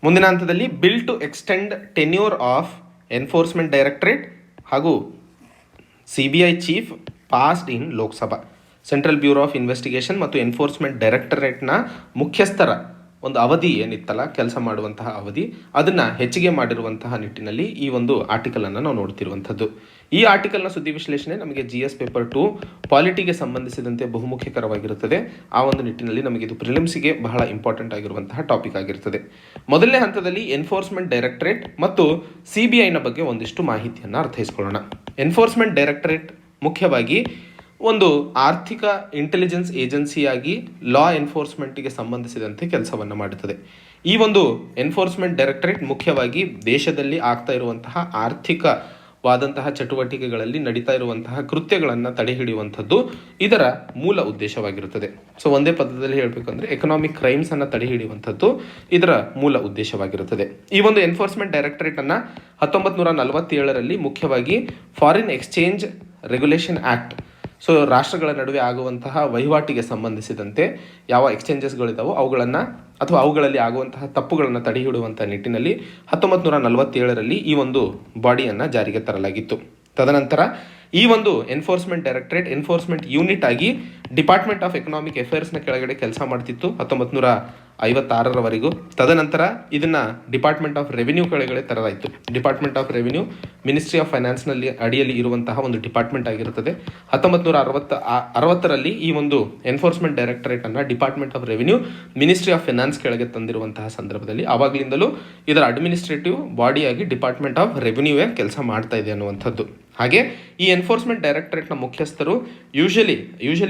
ಮುಂದಿನ ಹಂತದಲ್ಲಿ bill to extend tenure of enforcement directorate ಹಾಗೂ CBI chief passed in Lok Sabha. Central bureau of investigation ಮತ್ತು ಎನ್ಫೋರ್ಸ್ಮೆಂಟ್ ಡೈರೆಕ್ಟರೇಟ್ನ ಮುಖ್ಯಸ್ಥರ ಒಂದು ಅವಧಿ ಏನಿತ್ತಲ್ಲ, ಕೆಲಸ ಮಾಡುವಂತಹ ಅವಧಿ, ಅದನ್ನು ಹೆಚ್ಚಿಗೆ ಮಾಡಿರುವಂತಹ ನಿಟ್ಟಿನಲ್ಲಿ ಈ ಒಂದು ಆರ್ಟಿಕಲನ್ನು ನಾವು ನೋಡ್ತಿರುವಂಥದ್ದು. ಈ ಆರ್ಟಿಕಲ್ನ ಸುದ್ದಿ ವಿಶ್ಲೇಷಣೆ ನಮಗೆ GS ಪೇಪರ್ 2 ಪಾಲಿಟಿಗೆ ಸಂಬಂಧಿಸಿದಂತೆ ಬಹುಮುಖ್ಯಕರವಾಗಿರುತ್ತದೆ. ಆ ಒಂದು ನಿಟ್ಟಿನಲ್ಲಿ ನಮಗೆ ಇದು ಪ್ರಿಲಿಮ್ಸಿಗೆ ಬಹಳ ಇಂಪಾರ್ಟೆಂಟ್ ಆಗಿರುವಂತಹ ಟಾಪಿಕ್ ಆಗಿರ್ತದೆ. ಮೊದಲನೇ ಹಂತದಲ್ಲಿ ಎನ್ಫೋರ್ಸ್ಮೆಂಟ್ ಡೈರೆಕ್ಟರೇಟ್ ಮತ್ತು CBIನ ಬಗ್ಗೆ ಒಂದಿಷ್ಟು ಮಾಹಿತಿಯನ್ನು ಅರ್ಥೈಸ್ಕೊಳ್ಳೋಣ. ಎನ್ಫೋರ್ಸ್ಮೆಂಟ್ ಡೈರೆಕ್ಟರೇಟ್ ಮುಖ್ಯವಾಗಿ ಒಂದು ಆರ್ಥಿಕ ಇಂಟೆಲಿಜೆನ್ಸ್ ಏಜೆನ್ಸಿಯಾಗಿ ಲಾ ಎನ್ಫೋರ್ಸ್ಮೆಂಟ್ಗೆ ಸಂಬಂಧಿಸಿದಂತೆ ಕೆಲಸವನ್ನು ಮಾಡುತ್ತದೆ. ಈ ಒಂದು ಎನ್ಫೋರ್ಸ್ಮೆಂಟ್ ಡೈರೆಕ್ಟರೇಟ್ ಮುಖ್ಯವಾಗಿ ದೇಶದಲ್ಲಿ ಆಗ್ತಾ ಇರುವಂತಹ ಆರ್ಥಿಕವಾದಂತಹ ಚಟುವಟಿಕೆಗಳಲ್ಲಿ ನಡೀತಾ ಇರುವಂತಹ ಕೃತ್ಯಗಳನ್ನು ತಡೆ ಹಿಡಿಯುವಂಥದ್ದು ಇದರ ಮೂಲ ಉದ್ದೇಶವಾಗಿರುತ್ತದೆ. ಸೊ ಒಂದೇ ಪದದಲ್ಲಿ ಹೇಳಬೇಕಂದ್ರೆ ಎಕನಾಮಿಕ್ ಕ್ರೈಮ್ಸನ್ನು ತಡೆ ಹಿಡಿಯುವಂಥದ್ದು ಇದರ ಮೂಲ ಉದ್ದೇಶವಾಗಿರುತ್ತದೆ. ಈ ಒಂದು ಎನ್ಫೋರ್ಸ್ಮೆಂಟ್ ಡೈರೆಕ್ಟರೇಟನ್ನು 1947ರಲ್ಲಿ ಮುಖ್ಯವಾಗಿ foreign exchange regulation act, so ರಾಷ್ಟ್ರಗಳ ನಡುವೆ ಆಗುವಂತಹ ವಹಿವಾಟಿಗೆ ಸಂಬಂಧಿಸಿದಂತೆ ಯಾವ ಎಕ್ಸ್ಚೇಂಜಸ್ಗಳಿದ್ದಾವೋ ಅವುಗಳನ್ನು ಅಥವಾ ಅವುಗಳಲ್ಲಿ ಆಗುವಂತಹ ತಪ್ಪುಗಳನ್ನು ತಡೆ ಹಿಡುವಂಥ ನಿಟ್ಟಿನಲ್ಲಿ 1947ರಲ್ಲಿ ಈ ಒಂದು ಬಾಡಿಯನ್ನು ಜಾರಿಗೆ ತರಲಾಗಿತ್ತು. ತದನಂತರ ಈ ಒಂದು ಎನ್ಫೋರ್ಸ್ಮೆಂಟ್ ಡೈರೆಕ್ಟರೇಟ್ ಎನ್ಫೋರ್ಸ್ಮೆಂಟ್ ಯೂನಿಟ್ ಆಗಿ ಡಿಪಾರ್ಟ್ಮೆಂಟ್ ಆಫ್ ಎಕನಾಮಿಕ್ ಅಫೇರ್ಸ್ನ ಕೆಳಗಡೆ ಕೆಲಸ ಮಾಡ್ತಿತ್ತು 1956ರವರೆಗೂ. ತದನಂತರ ಇದನ್ನು ಡಿಪಾರ್ಟ್ಮೆಂಟ್ ಆಫ್ ರೆವಿನ್ಯೂ ಕೆಳಗಡೆ ತರಲಾಯಿತು. Department of revenue ministry of ಫೈನಾನ್ಸ್ನಲ್ಲಿ ಅಡಿಯಲ್ಲಿ ಇರುವಂತಹ ಒಂದು ಡಿಪಾರ್ಟ್ಮೆಂಟ್ ಆಗಿರುತ್ತದೆ. 1960ರಲ್ಲಿ ಈ ಒಂದು ಎನ್ಫೋರ್ಸ್ಮೆಂಟ್ ಡೈರೆಕ್ಟರೇಟನ್ನು department of revenue ministry of finance ಕೆಳಗೆ ತಂದಿರುವಂತಹ ಸಂದರ್ಭದಲ್ಲಿ ಆವಾಗಲಿಂದಲೂ ಇದರ ಅಡ್ಮಿನಿಸ್ಟ್ರೇಟಿವ್ ಬಾಡಿಯಾಗಿ ಡಿಪಾರ್ಟ್ಮೆಂಟ್ ಆಫ್ ರೆವಿನ್ಯೂವೇ ಕೆಲಸ ಮಾಡ್ತಾ ಇದೆ ಅನ್ನುವಂಥದ್ದು. ಹಾಗೆ ಈ ಎನ್ಫೋರ್ಸ್ಮೆಂಟ್ ಡೈರೆಕ್ಟರೇಟ್ನ ಮುಖ್ಯಸ್ಥರು ಯೂಶಲಿ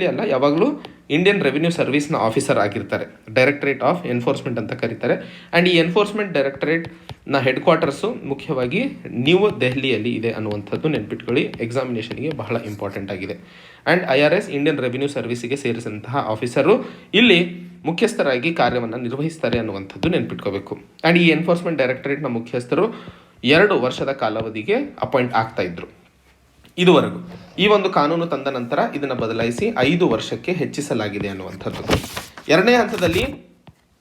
ಅಲ್ಲ, ಯಾವಾಗಲೂ ಇಂಡಿಯನ್ ರೆವಿನ್ಯೂ ಸರ್ವಿಸ್ನ ಆಫೀಸರ್ ಆಗಿರ್ತಾರೆ. ಡೈರೆಕ್ಟರೇಟ್ ಆಫ್ ಎನ್ಫೋರ್ಸ್ಮೆಂಟ್ ಅಂತ ಕರೀತಾರೆ. ಆ್ಯಂಡ್ ಈ ಎನ್ಫೋರ್ಸ್ಮೆಂಟ್ ಡೈರೆಕ್ಟರೇಟ್ನ ಹೆಡ್ ಕ್ವಾರ್ಟರ್ಸು ಮುಖ್ಯವಾಗಿ ನ್ಯೂ ದೆಹಲಿಯಲ್ಲಿ ಇದೆ ಅನ್ನುವಂಥದ್ದು ನೆನ್ಪಿಟ್ಕೊಳ್ಳಿ, ಎಕ್ಸಾಮಿನೇಷನ್ಗೆ ಬಹಳ ಇಂಪಾರ್ಟೆಂಟ್ ಆಗಿದೆ. ಆ್ಯಂಡ್ IRS ಇಂಡಿಯನ್ ರೆವಿನ್ಯೂ ಸರ್ವಿಸಿಗೆ ಸೇರಿಸಿದಂತಹ ಆಫೀಸರು ಇಲ್ಲಿ ಮುಖ್ಯಸ್ಥರಾಗಿ ಕಾರ್ಯವನ್ನು ನಿರ್ವಹಿಸ್ತಾರೆ ಅನ್ನುವಂಥದ್ದು ನೆನ್ಪಿಟ್ಕೋಬೇಕು. ಆ್ಯಂಡ್ ಈ ಎನ್ಫೋರ್ಸ್ಮೆಂಟ್ ಡೈರೆಕ್ಟರೇಟ್ನ ಮುಖ್ಯಸ್ಥರು 2 ವರ್ಷದ ಕಾಲಾವಧಿಗೆ ಅಪಾಯಿಂಟ್ ಆಗ್ತಾ ಇದ್ರು ಇದುವರೆಗೂ. ಈ ಒಂದು ಕಾನೂನು ತಂದ ನಂತರ ಇದನ್ನು ಬದಲಾಯಿಸಿ 5 ವರ್ಷಕ್ಕೆ ಹೆಚ್ಚಿಸಲಾಗಿದೆ ಅನ್ನುವಂಥದ್ದು. ಎರಡನೇ ಹಂತದಲ್ಲಿ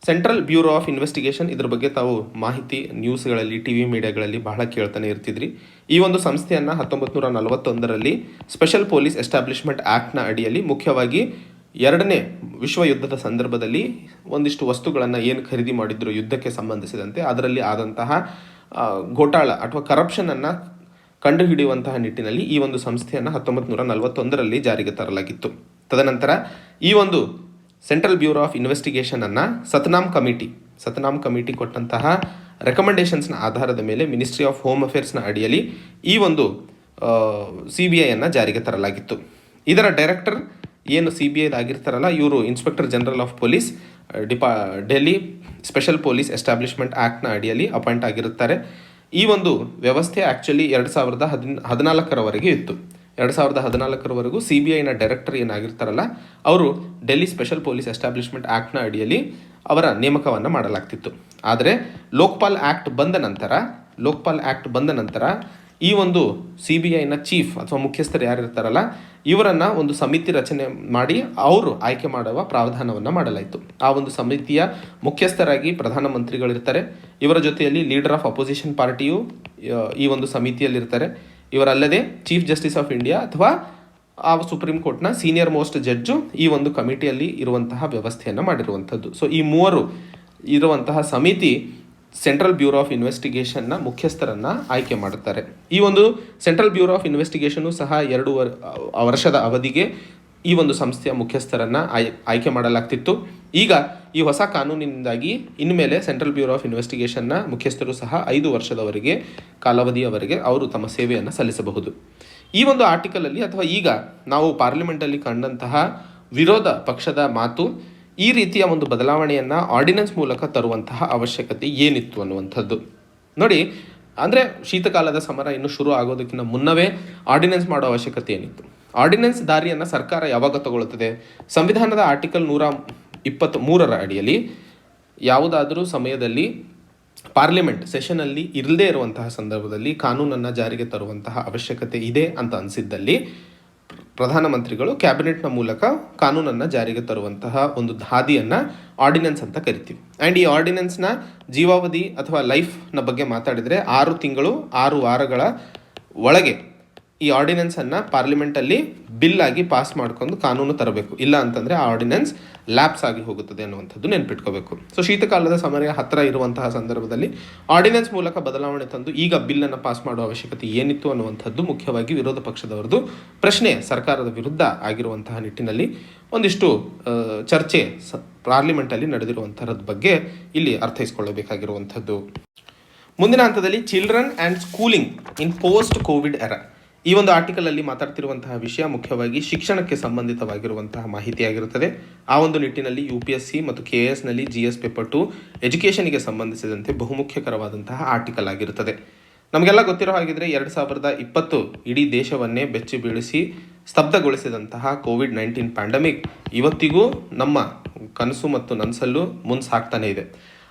ಸೆಂಟ್ರಲ್ ಬ್ಯೂರೋ ಆಫ್ ಇನ್ವೆಸ್ಟಿಗೇಷನ್, ಇದ್ರ ಬಗ್ಗೆ ತಾವು ಮಾಹಿತಿ ನ್ಯೂಸ್ಗಳಲ್ಲಿ TV ಮೀಡಿಯಾಗಳಲ್ಲಿ ಬಹಳ ಕೇಳ್ತಾನೆ ಇರ್ತಿದ್ರಿ. ಈ ಒಂದು ಸಂಸ್ಥೆಯನ್ನು 1941ರಲ್ಲಿ ಸ್ಪೆಷಲ್ ಪೊಲೀಸ್ ಎಸ್ಟಾಬ್ಲಿಷ್ಮೆಂಟ್ ಆ್ಯಕ್ಟ್ನ ಅಡಿಯಲ್ಲಿ ಮುಖ್ಯವಾಗಿ 2ನೇ ವಿಶ್ವ ಯುದ್ಧದ ಸಂದರ್ಭದಲ್ಲಿ ಒಂದಿಷ್ಟು ವಸ್ತುಗಳನ್ನು ಏನು ಖರೀದಿ ಮಾಡಿದ್ರು ಯುದ್ಧಕ್ಕೆ ಸಂಬಂಧಿಸಿದಂತೆ ಅದರಲ್ಲಿ ಆದಂತಹ ಘೋಟಾಳ ಅಥವಾ ಕರಪ್ಷನನ್ನು ಕಂಡುಹಿಡಿಯುವಂತಹ ನಿಟ್ಟಿನಲ್ಲಿ ಈ ಒಂದು ಸಂಸ್ಥೆಯನ್ನು 1941ರಲ್ಲಿ ಜಾರಿಗೆ ತರಲಾಗಿತ್ತು. ತದನಂತರ ಈ ಒಂದು ಸೆಂಟ್ರಲ್ ಬ್ಯೂರೋ ಆಫ್ ಇನ್ವೆಸ್ಟಿಗೇಷನನ್ನು ಸತನಾಮ್ ಕಮಿಟಿ ಕೊಟ್ಟಂತಹ ರೆಕಮೆಂಡೇಷನ್ಸ್ನ ಆಧಾರದ ಮೇಲೆ ಮಿನಿಸ್ಟ್ರಿ ಆಫ್ ಹೋಮ್ ಅಫೇರ್ಸ್ನ ಅಡಿಯಲ್ಲಿ ಈ ಒಂದು CBIಯನ್ನು ಜಾರಿಗೆ ತರಲಾಗಿತ್ತು. ಇದರ ಡೈರೆಕ್ಟರ್ ಏನು CBIದಾಗಿರ್ತಾರಲ್ಲ ಇವರು inspector general of police Delhi special police establishment ಆ್ಯಕ್ಟ್ನ ಅಡಿಯಲ್ಲಿ ಅಪಾಯಿಂಟ್ ಆಗಿರುತ್ತಾರೆ. ಈ ಒಂದು ವ್ಯವಸ್ಥೆ ಆ್ಯಕ್ಚುಲಿ 2014ರವರೆಗೆ ಇತ್ತು. 2014ರವರೆಗೂ CBIನ ಡೈರೆಕ್ಟರ್ ಏನಾಗಿರ್ತಾರಲ್ಲ ಅವರು ಡೆಲ್ಲಿ ಸ್ಪೆಷಲ್ ಪೊಲೀಸ್ ಎಸ್ಟಾಬ್ಲಿಷ್ಮೆಂಟ್ ಆ್ಯಕ್ಟ್ನ ಅಡಿಯಲ್ಲಿ ಅವರ ನೇಮಕವನ್ನು ಮಾಡಲಾಗ್ತಿತ್ತು. ಆದರೆ ಲೋಕ್ಪಾಲ್ ಆ್ಯಕ್ಟ್ ಬಂದ ನಂತರ ಈ ಒಂದು CBIನ ಚೀಫ್ ಅಥವಾ ಮುಖ್ಯಸ್ಥರು ಯಾರಿರ್ತಾರಲ್ಲ ಇವರನ್ನು ಒಂದು ಸಮಿತಿ ರಚನೆ ಮಾಡಿ ಅವರು ಆಯ್ಕೆ ಮಾಡುವ ಪ್ರಾವಧಾನವನ್ನು ಮಾಡಲಾಯಿತು. ಆ ಒಂದು ಸಮಿತಿಯ ಮುಖ್ಯಸ್ಥರಾಗಿ ಪ್ರಧಾನಮಂತ್ರಿಗಳಿರ್ತಾರೆ. ಇವರ ಜೊತೆಯಲ್ಲಿ ಲೀಡರ್ ಆಫ್ ಅಪೋಸಿಷನ್ ಪಾರ್ಟಿಯು ಈ ಒಂದು ಸಮಿತಿಯಲ್ಲಿರ್ತಾರೆ. ಇವರಲ್ಲದೆ ಚೀಫ್ ಜಸ್ಟಿಸ್ ಆಫ್ ಇಂಡಿಯಾ ಅಥವಾ ಆ ಸುಪ್ರೀಂ ಕೋರ್ಟ್ನ ಸೀನಿಯರ್ ಮೋಸ್ಟ್ ಜಡ್ಜು ಈ ಒಂದು ಕಮಿಟಿಯಲ್ಲಿ ಇರುವಂತಹ ವ್ಯವಸ್ಥೆಯನ್ನು ಮಾಡಿರುವಂಥದ್ದು. ಸೊ ಈ 3 ಇರುವಂತಹ ಸಮಿತಿ ಸೆಂಟ್ರಲ್ ಬ್ಯೂರೋ ಆಫ್ ಇನ್ವೆಸ್ಟಿಗೇಷನ್ನ ಮುಖ್ಯಸ್ಥರನ್ನು ಆಯ್ಕೆ ಮಾಡುತ್ತಾರೆ. ಈ ಒಂದು ಸೆಂಟ್ರಲ್ ಬ್ಯೂರೋ ಆಫ್ ಇನ್ವೆಸ್ಟಿಗೇಷನು ಸಹ 2 ವರ್ಷದ ಅವಧಿಗೆ ಈ ಒಂದು ಸಂಸ್ಥೆಯ ಮುಖ್ಯಸ್ಥರನ್ನು ಆಯ್ಕೆ ಮಾಡಲಾಗ್ತಿತ್ತು. ಈಗ ಈ ಹೊಸ ಕಾನೂನಿನಿಂದಾಗಿ ಇನ್ಮೇಲೆ ಸೆಂಟ್ರಲ್ ಬ್ಯೂರೋ ಆಫ್ ಇನ್ವೆಸ್ಟಿಗೇಷನ್ನ ಮುಖ್ಯಸ್ಥರು ಸಹ 5 ವರ್ಷದವರೆಗೆ ಕಾಲಾವಧಿಯವರೆಗೆ ಅವರು ತಮ್ಮ ಸೇವೆಯನ್ನು ಸಲ್ಲಿಸಬಹುದು. ಈ ಒಂದು ಆರ್ಟಿಕಲಲ್ಲಿ ಅಥವಾ ಈಗ ನಾವು ಪಾರ್ಲಿಮೆಂಟಲ್ಲಿ ಕಂಡಂತಹ ವಿರೋಧ ಪಕ್ಷದ ಮಾತು ಈ ರೀತಿಯ ಒಂದು ಬದಲಾವಣೆಯನ್ನು ಆರ್ಡಿನೆನ್ಸ್ ಮೂಲಕ ತರುವಂತಹ ಅವಶ್ಯಕತೆ ಏನಿತ್ತು ಅನ್ನುವಂಥದ್ದು. ನೋಡಿ, ಅಂದರೆ ಶೀತಕಾಲದ ಸಮರ ಇನ್ನು ಶುರು ಆಗೋದಕ್ಕಿಂತ ಮುನ್ನವೇ ಆರ್ಡಿನೆನ್ಸ್ ಮಾಡೋ ಅವಶ್ಯಕತೆ ಏನಿತ್ತು? ಆರ್ಡಿನೆನ್ಸ್ ದಾರಿಯನ್ನು ಸರ್ಕಾರ ಯಾವಾಗ ತಗೊಳ್ಳುತ್ತದೆ? ಸಂವಿಧಾನದ ಆರ್ಟಿಕಲ್ 123ರ ಅಡಿಯಲ್ಲಿ ಯಾವುದಾದರೂ ಸಮಯದಲ್ಲಿ ಪಾರ್ಲಿಮೆಂಟ್ ಸೆಷನಲ್ಲಿ ಇರದೇ ಇರುವಂತಹ ಸಂದರ್ಭದಲ್ಲಿ ಕಾನೂನನ್ನು ಜಾರಿಗೆ ತರುವಂತಹ ಅವಶ್ಯಕತೆ ಇದೆ ಅಂತ ಅನಿಸಿದ್ದಲ್ಲಿ ಪ್ರಧಾನಮಂತ್ರಿಗಳು ಕ್ಯಾಬಿನೆಟ್ನ ಮೂಲಕ ಕಾನೂನನ್ನು ಜಾರಿಗೆ ತರುವಂತಹ ಒಂದು ಹಾದಿಯನ್ನು ಆರ್ಡಿನೆನ್ಸ್ ಅಂತ ಕರಿತೀವಿ. ಆ್ಯಂಡ್ ಈ ಆರ್ಡಿನೆನ್ಸ್ನ ಜೀವಾವಧಿ ಅಥವಾ ಲೈಫ್ನ ಬಗ್ಗೆ ಮಾತಾಡಿದರೆ 6 ತಿಂಗಳು 6 ವಾರಗಳ ಒಳಗೆ ಈ ಆರ್ಡಿನೆನ್ಸನ್ನು ಪಾರ್ಲಿಮೆಂಟಲ್ಲಿ ಬಿಲ್ ಆಗಿ ಪಾಸ್ ಮಾಡ್ಕೊಂಡು ಕಾನೂನು ತರಬೇಕು. ಇಲ್ಲ ಅಂತಂದರೆ ಆ ಆರ್ಡಿನೆನ್ಸ್ ಲ್ಯಾಪ್ಸ್ ಆಗಿ ಹೋಗುತ್ತದೆ ಅನ್ನುವಂಥದ್ದು ನೆನ್ಪಿಟ್ಕೋಬೇಕು. ಸೊ ಶೀತಕಾಲದ ಸಮಯ ಹತ್ತಿರ ಇರುವಂತಹ ಸಂದರ್ಭದಲ್ಲಿ ಆರ್ಡಿನೆನ್ಸ್ ಮೂಲಕ ಬದಲಾವಣೆ ತಂದು ಈಗ ಬಿಲ್ಲನ್ನು ಪಾಸ್ ಮಾಡುವ ಅವಶ್ಯಕತೆ ಏನಿತ್ತು ಅನ್ನುವಂಥದ್ದು ಮುಖ್ಯವಾಗಿ ವಿರೋಧ ಪಕ್ಷದವರದು ಪ್ರಶ್ನೆ ಸರ್ಕಾರದ ವಿರುದ್ಧ ಆಗಿರುವಂತಹ ನಿಟ್ಟಿನಲ್ಲಿ ಒಂದಿಷ್ಟು ಚರ್ಚೆ ಪಾರ್ಲಿಮೆಂಟಲ್ಲಿ ನಡೆದಿರುವಂಥದ್ದು ಬಗ್ಗೆ ಇಲ್ಲಿ ಅರ್ಥೈಸ್ಕೊಳ್ಳಬೇಕಾಗಿರುವಂಥದ್ದು. ಮುಂದಿನ ಹಂತದಲ್ಲಿ children and schooling in post Covid era. ಈ ಒಂದು ಆರ್ಟಿಕಲಲ್ಲಿ ಮಾತಾಡ್ತಿರುವಂತಹ ವಿಷಯ ಮುಖ್ಯವಾಗಿ ಶಿಕ್ಷಣಕ್ಕೆ ಸಂಬಂಧಿತವಾಗಿರುವಂತಹ ಮಾಹಿತಿಯಾಗಿರುತ್ತದೆ. ಆ ಒಂದು ನಿಟ್ಟಿನಲ್ಲಿ UPSC ಮತ್ತು KSನಲ್ಲಿ GS ಪೇಪರ್ 2 ಎಜುಕೇಷನ್ಗೆ ಸಂಬಂಧಿಸಿದಂತೆ ಬಹುಮುಖ್ಯಕರವಾದಂತಹ ಆರ್ಟಿಕಲ್ ಆಗಿರುತ್ತದೆ. ನಮಗೆಲ್ಲ ಗೊತ್ತಿರೋ ಹಾಗಿದ್ರೆ 2020 ಇಡೀ ದೇಶವನ್ನೇ ಬೆಚ್ಚಿ ಬೀಳಿಸಿ ಸ್ತಬ್ಧಗೊಳಿಸಿದಂತಹ COVID-19 ಪ್ಯಾಂಡಮಿಕ್ ಇವತ್ತಿಗೂ ನಮ್ಮ ಕನಸು ಮತ್ತು ನನಸಲ್ಲೂ ಮುಂದೆ ಸಾಗ್ತಾನೆ ಇದೆ.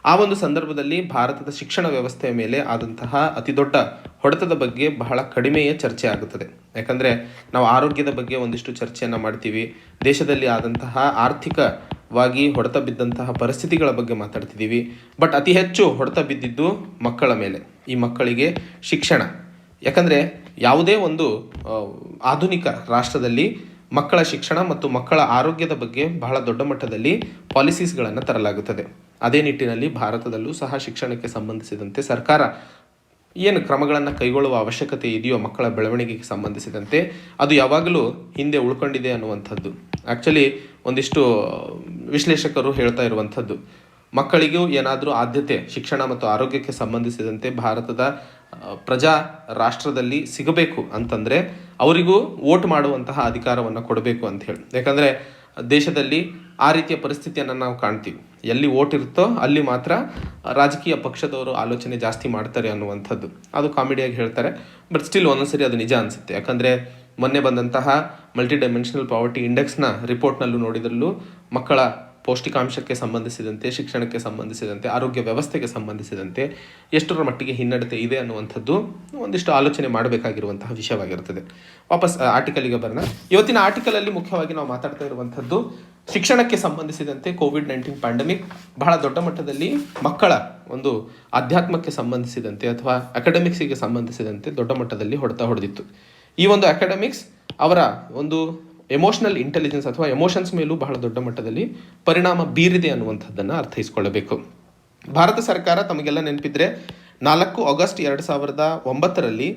ಆ ಒಂದು ಸಂದರ್ಭದಲ್ಲಿ ಭಾರತದ ಶಿಕ್ಷಣ ವ್ಯವಸ್ಥೆಯ ಮೇಲೆ ಆದಂತಹ ಅತಿ ದೊಡ್ಡ ಹೊಡೆತದ ಬಗ್ಗೆ ಬಹಳ ಕಡಿಮೆಯೇ ಚರ್ಚೆ ಆಗುತ್ತದೆ. ಯಾಕಂದರೆ ನಾವು ಆರೋಗ್ಯದ ಬಗ್ಗೆ ಒಂದಿಷ್ಟು ಚರ್ಚೆಯನ್ನು ಮಾಡ್ತೀವಿ, ದೇಶದಲ್ಲಿ ಆದಂತಹ ಆರ್ಥಿಕವಾಗಿ ಹೊಡೆತ ಬಿದ್ದಂತಹ ಪರಿಸ್ಥಿತಿಗಳ ಬಗ್ಗೆ ಮಾತಾಡ್ತಿದ್ದೀವಿ. ಬಟ್ ಅತಿ ಹೆಚ್ಚು ಹೊಡೆತ ಬಿದ್ದಿದ್ದು ಮಕ್ಕಳ ಮೇಲೆ. ಈ ಮಕ್ಕಳಿಗೆ ಶಿಕ್ಷಣ, ಯಾಕಂದರೆ ಯಾವುದೇ ಒಂದು ಆಧುನಿಕ ರಾಷ್ಟ್ರದಲ್ಲಿ ಮಕ್ಕಳ ಶಿಕ್ಷಣ ಮತ್ತು ಮಕ್ಕಳ ಆರೋಗ್ಯದ ಬಗ್ಗೆ ಬಹಳ ದೊಡ್ಡ ಮಟ್ಟದಲ್ಲಿ ಪಾಲಿಸೀಸ್ಗಳನ್ನು ತರಲಾಗುತ್ತದೆ. ಅದೇ ನಿಟ್ಟಿನಲ್ಲಿ ಭಾರತದಲ್ಲೂ ಸಹ ಶಿಕ್ಷಣಕ್ಕೆ ಸಂಬಂಧಿಸಿದಂತೆ ಸರ್ಕಾರ ಏನು ಕ್ರಮಗಳನ್ನು ಕೈಗೊಳ್ಳುವ ಅವಶ್ಯಕತೆ ಇದೆಯೋ ಮಕ್ಕಳ ಬೆಳವಣಿಗೆಗೆ ಸಂಬಂಧಿಸಿದಂತೆ ಅದು ಯಾವಾಗಲೂ ಹಿಂದೆ ಉಳ್ಕೊಂಡಿದೆ ಅನ್ನುವಂಥದ್ದು ಆ್ಯಕ್ಚುಲಿ ಒಂದಿಷ್ಟು ವಿಶ್ಲೇಷಕರು ಹೇಳ್ತಾ ಇರುವಂಥದ್ದು. ಮಕ್ಕಳಿಗೂ ಏನಾದರೂ ಆದ್ಯತೆ ಶಿಕ್ಷಣ ಮತ್ತು ಆರೋಗ್ಯಕ್ಕೆ ಸಂಬಂಧಿಸಿದಂತೆ ಭಾರತದ ಪ್ರಜಾ ರಾಷ್ಟ್ರದಲ್ಲಿ ಸಿಗಬೇಕು ಅಂತಂದರೆ ಅವರಿಗೂ ವೋಟ್ ಮಾಡುವಂತಹ ಅಧಿಕಾರವನ್ನು ಕೊಡಬೇಕು ಅಂತ ಹೇಳಿ. ಯಾಕಂದರೆ ದೇಶದಲ್ಲಿ ಆ ರೀತಿಯ ಪರಿಸ್ಥಿತಿಯನ್ನು ನಾವು ಕಾಣ್ತೀವಿ. ಎಲ್ಲಿ ವೋಟ್ ಇರುತ್ತೋ ಅಲ್ಲಿ ಮಾತ್ರ ರಾಜಕೀಯ ಪಕ್ಷದವರು ಆಲೋಚನೆ ಜಾಸ್ತಿ ಮಾಡ್ತಾರೆ ಅನ್ನುವಂಥದ್ದು. ಅದು ಕಾಮಿಡಿಯಾಗಿ ಹೇಳ್ತಾರೆ, ಬಟ್ ಸ್ಟಿಲ್ ಒಂದೊಂದ್ಸರಿ ಅದು ನಿಜ ಅನಿಸುತ್ತೆ. ಯಾಕಂದರೆ ಮೊನ್ನೆ ಬಂದಂತಹ ಮಲ್ಟಿ ಡೈಮೆನ್ಷನಲ್ ಪಾವರ್ಟಿ ಇಂಡೆಕ್ಸ್ನ ರಿಪೋರ್ಟ್ನಲ್ಲೂ ನೋಡಿದ್ರಲ್ಲೂ ಮಕ್ಕಳ ಪೌಷ್ಟಿಕಾಂಶಕ್ಕೆ ಸಂಬಂಧಿಸಿದಂತೆ, ಶಿಕ್ಷಣಕ್ಕೆ ಸಂಬಂಧಿಸಿದಂತೆ, ಆರೋಗ್ಯ ವ್ಯವಸ್ಥೆಗೆ ಸಂಬಂಧಿಸಿದಂತೆ ಎಷ್ಟರ ಮಟ್ಟಿಗೆ ಹಿನ್ನಡತೆ ಇದೆ ಅನ್ನುವಂಥದ್ದು ಒಂದಿಷ್ಟು ಆಲೋಚನೆ ಮಾಡಬೇಕಾಗಿರುವಂತಹ ವಿಷಯವಾಗಿರುತ್ತದೆ. ವಾಪಸ್ ಆರ್ಟಿಕಲಿಗೆ ಬರೋಣ. ಇವತ್ತಿನ ಆರ್ಟಿಕಲಲ್ಲಿ ಮುಖ್ಯವಾಗಿ ನಾವು ಮಾತಾಡ್ತಾ ಇರುವಂಥದ್ದು ಶಿಕ್ಷಣಕ್ಕೆ ಸಂಬಂಧಿಸಿದಂತೆ COVID-19 ಪ್ಯಾಂಡಮಿಕ್ ಬಹಳ ದೊಡ್ಡ ಮಟ್ಟದಲ್ಲಿ ಮಕ್ಕಳ ಒಂದು ಆಧ್ಯಾತ್ಮಕ್ಕೆ ಸಂಬಂಧಿಸಿದಂತೆ ಅಥವಾ ಅಕಾಡೆಮಿಕ್ಸಿಗೆ ಸಂಬಂಧಿಸಿದಂತೆ ದೊಡ್ಡ ಮಟ್ಟದಲ್ಲಿ ಹೊಡೆದಿತ್ತು. ಈ ಒಂದು ಅಕಾಡೆಮಿಕ್ಸ್ ಅವರ ಒಂದು ಎಮೋಷನಲ್ ಇಂಟೆಲಿಜೆನ್ಸ್ ಅಥವಾ ಎಮೋಷನ್ಸ್ ಮೇಲೂ ಬಹಳ ದೊಡ್ಡ ಮಟ್ಟದಲ್ಲಿ ಪರಿಣಾಮ ಬೀರಿದೆ ಅನ್ನುವಂಥದ್ದನ್ನು ಅರ್ಥೈಸ್ಕೊಳ್ಳಬೇಕು. ಭಾರತ ಸರ್ಕಾರ ತಮಗೆಲ್ಲ ನೆನಪಿದ್ರೆ 4 ಆಗಸ್ಟ್ 2009ರಲ್ಲಿ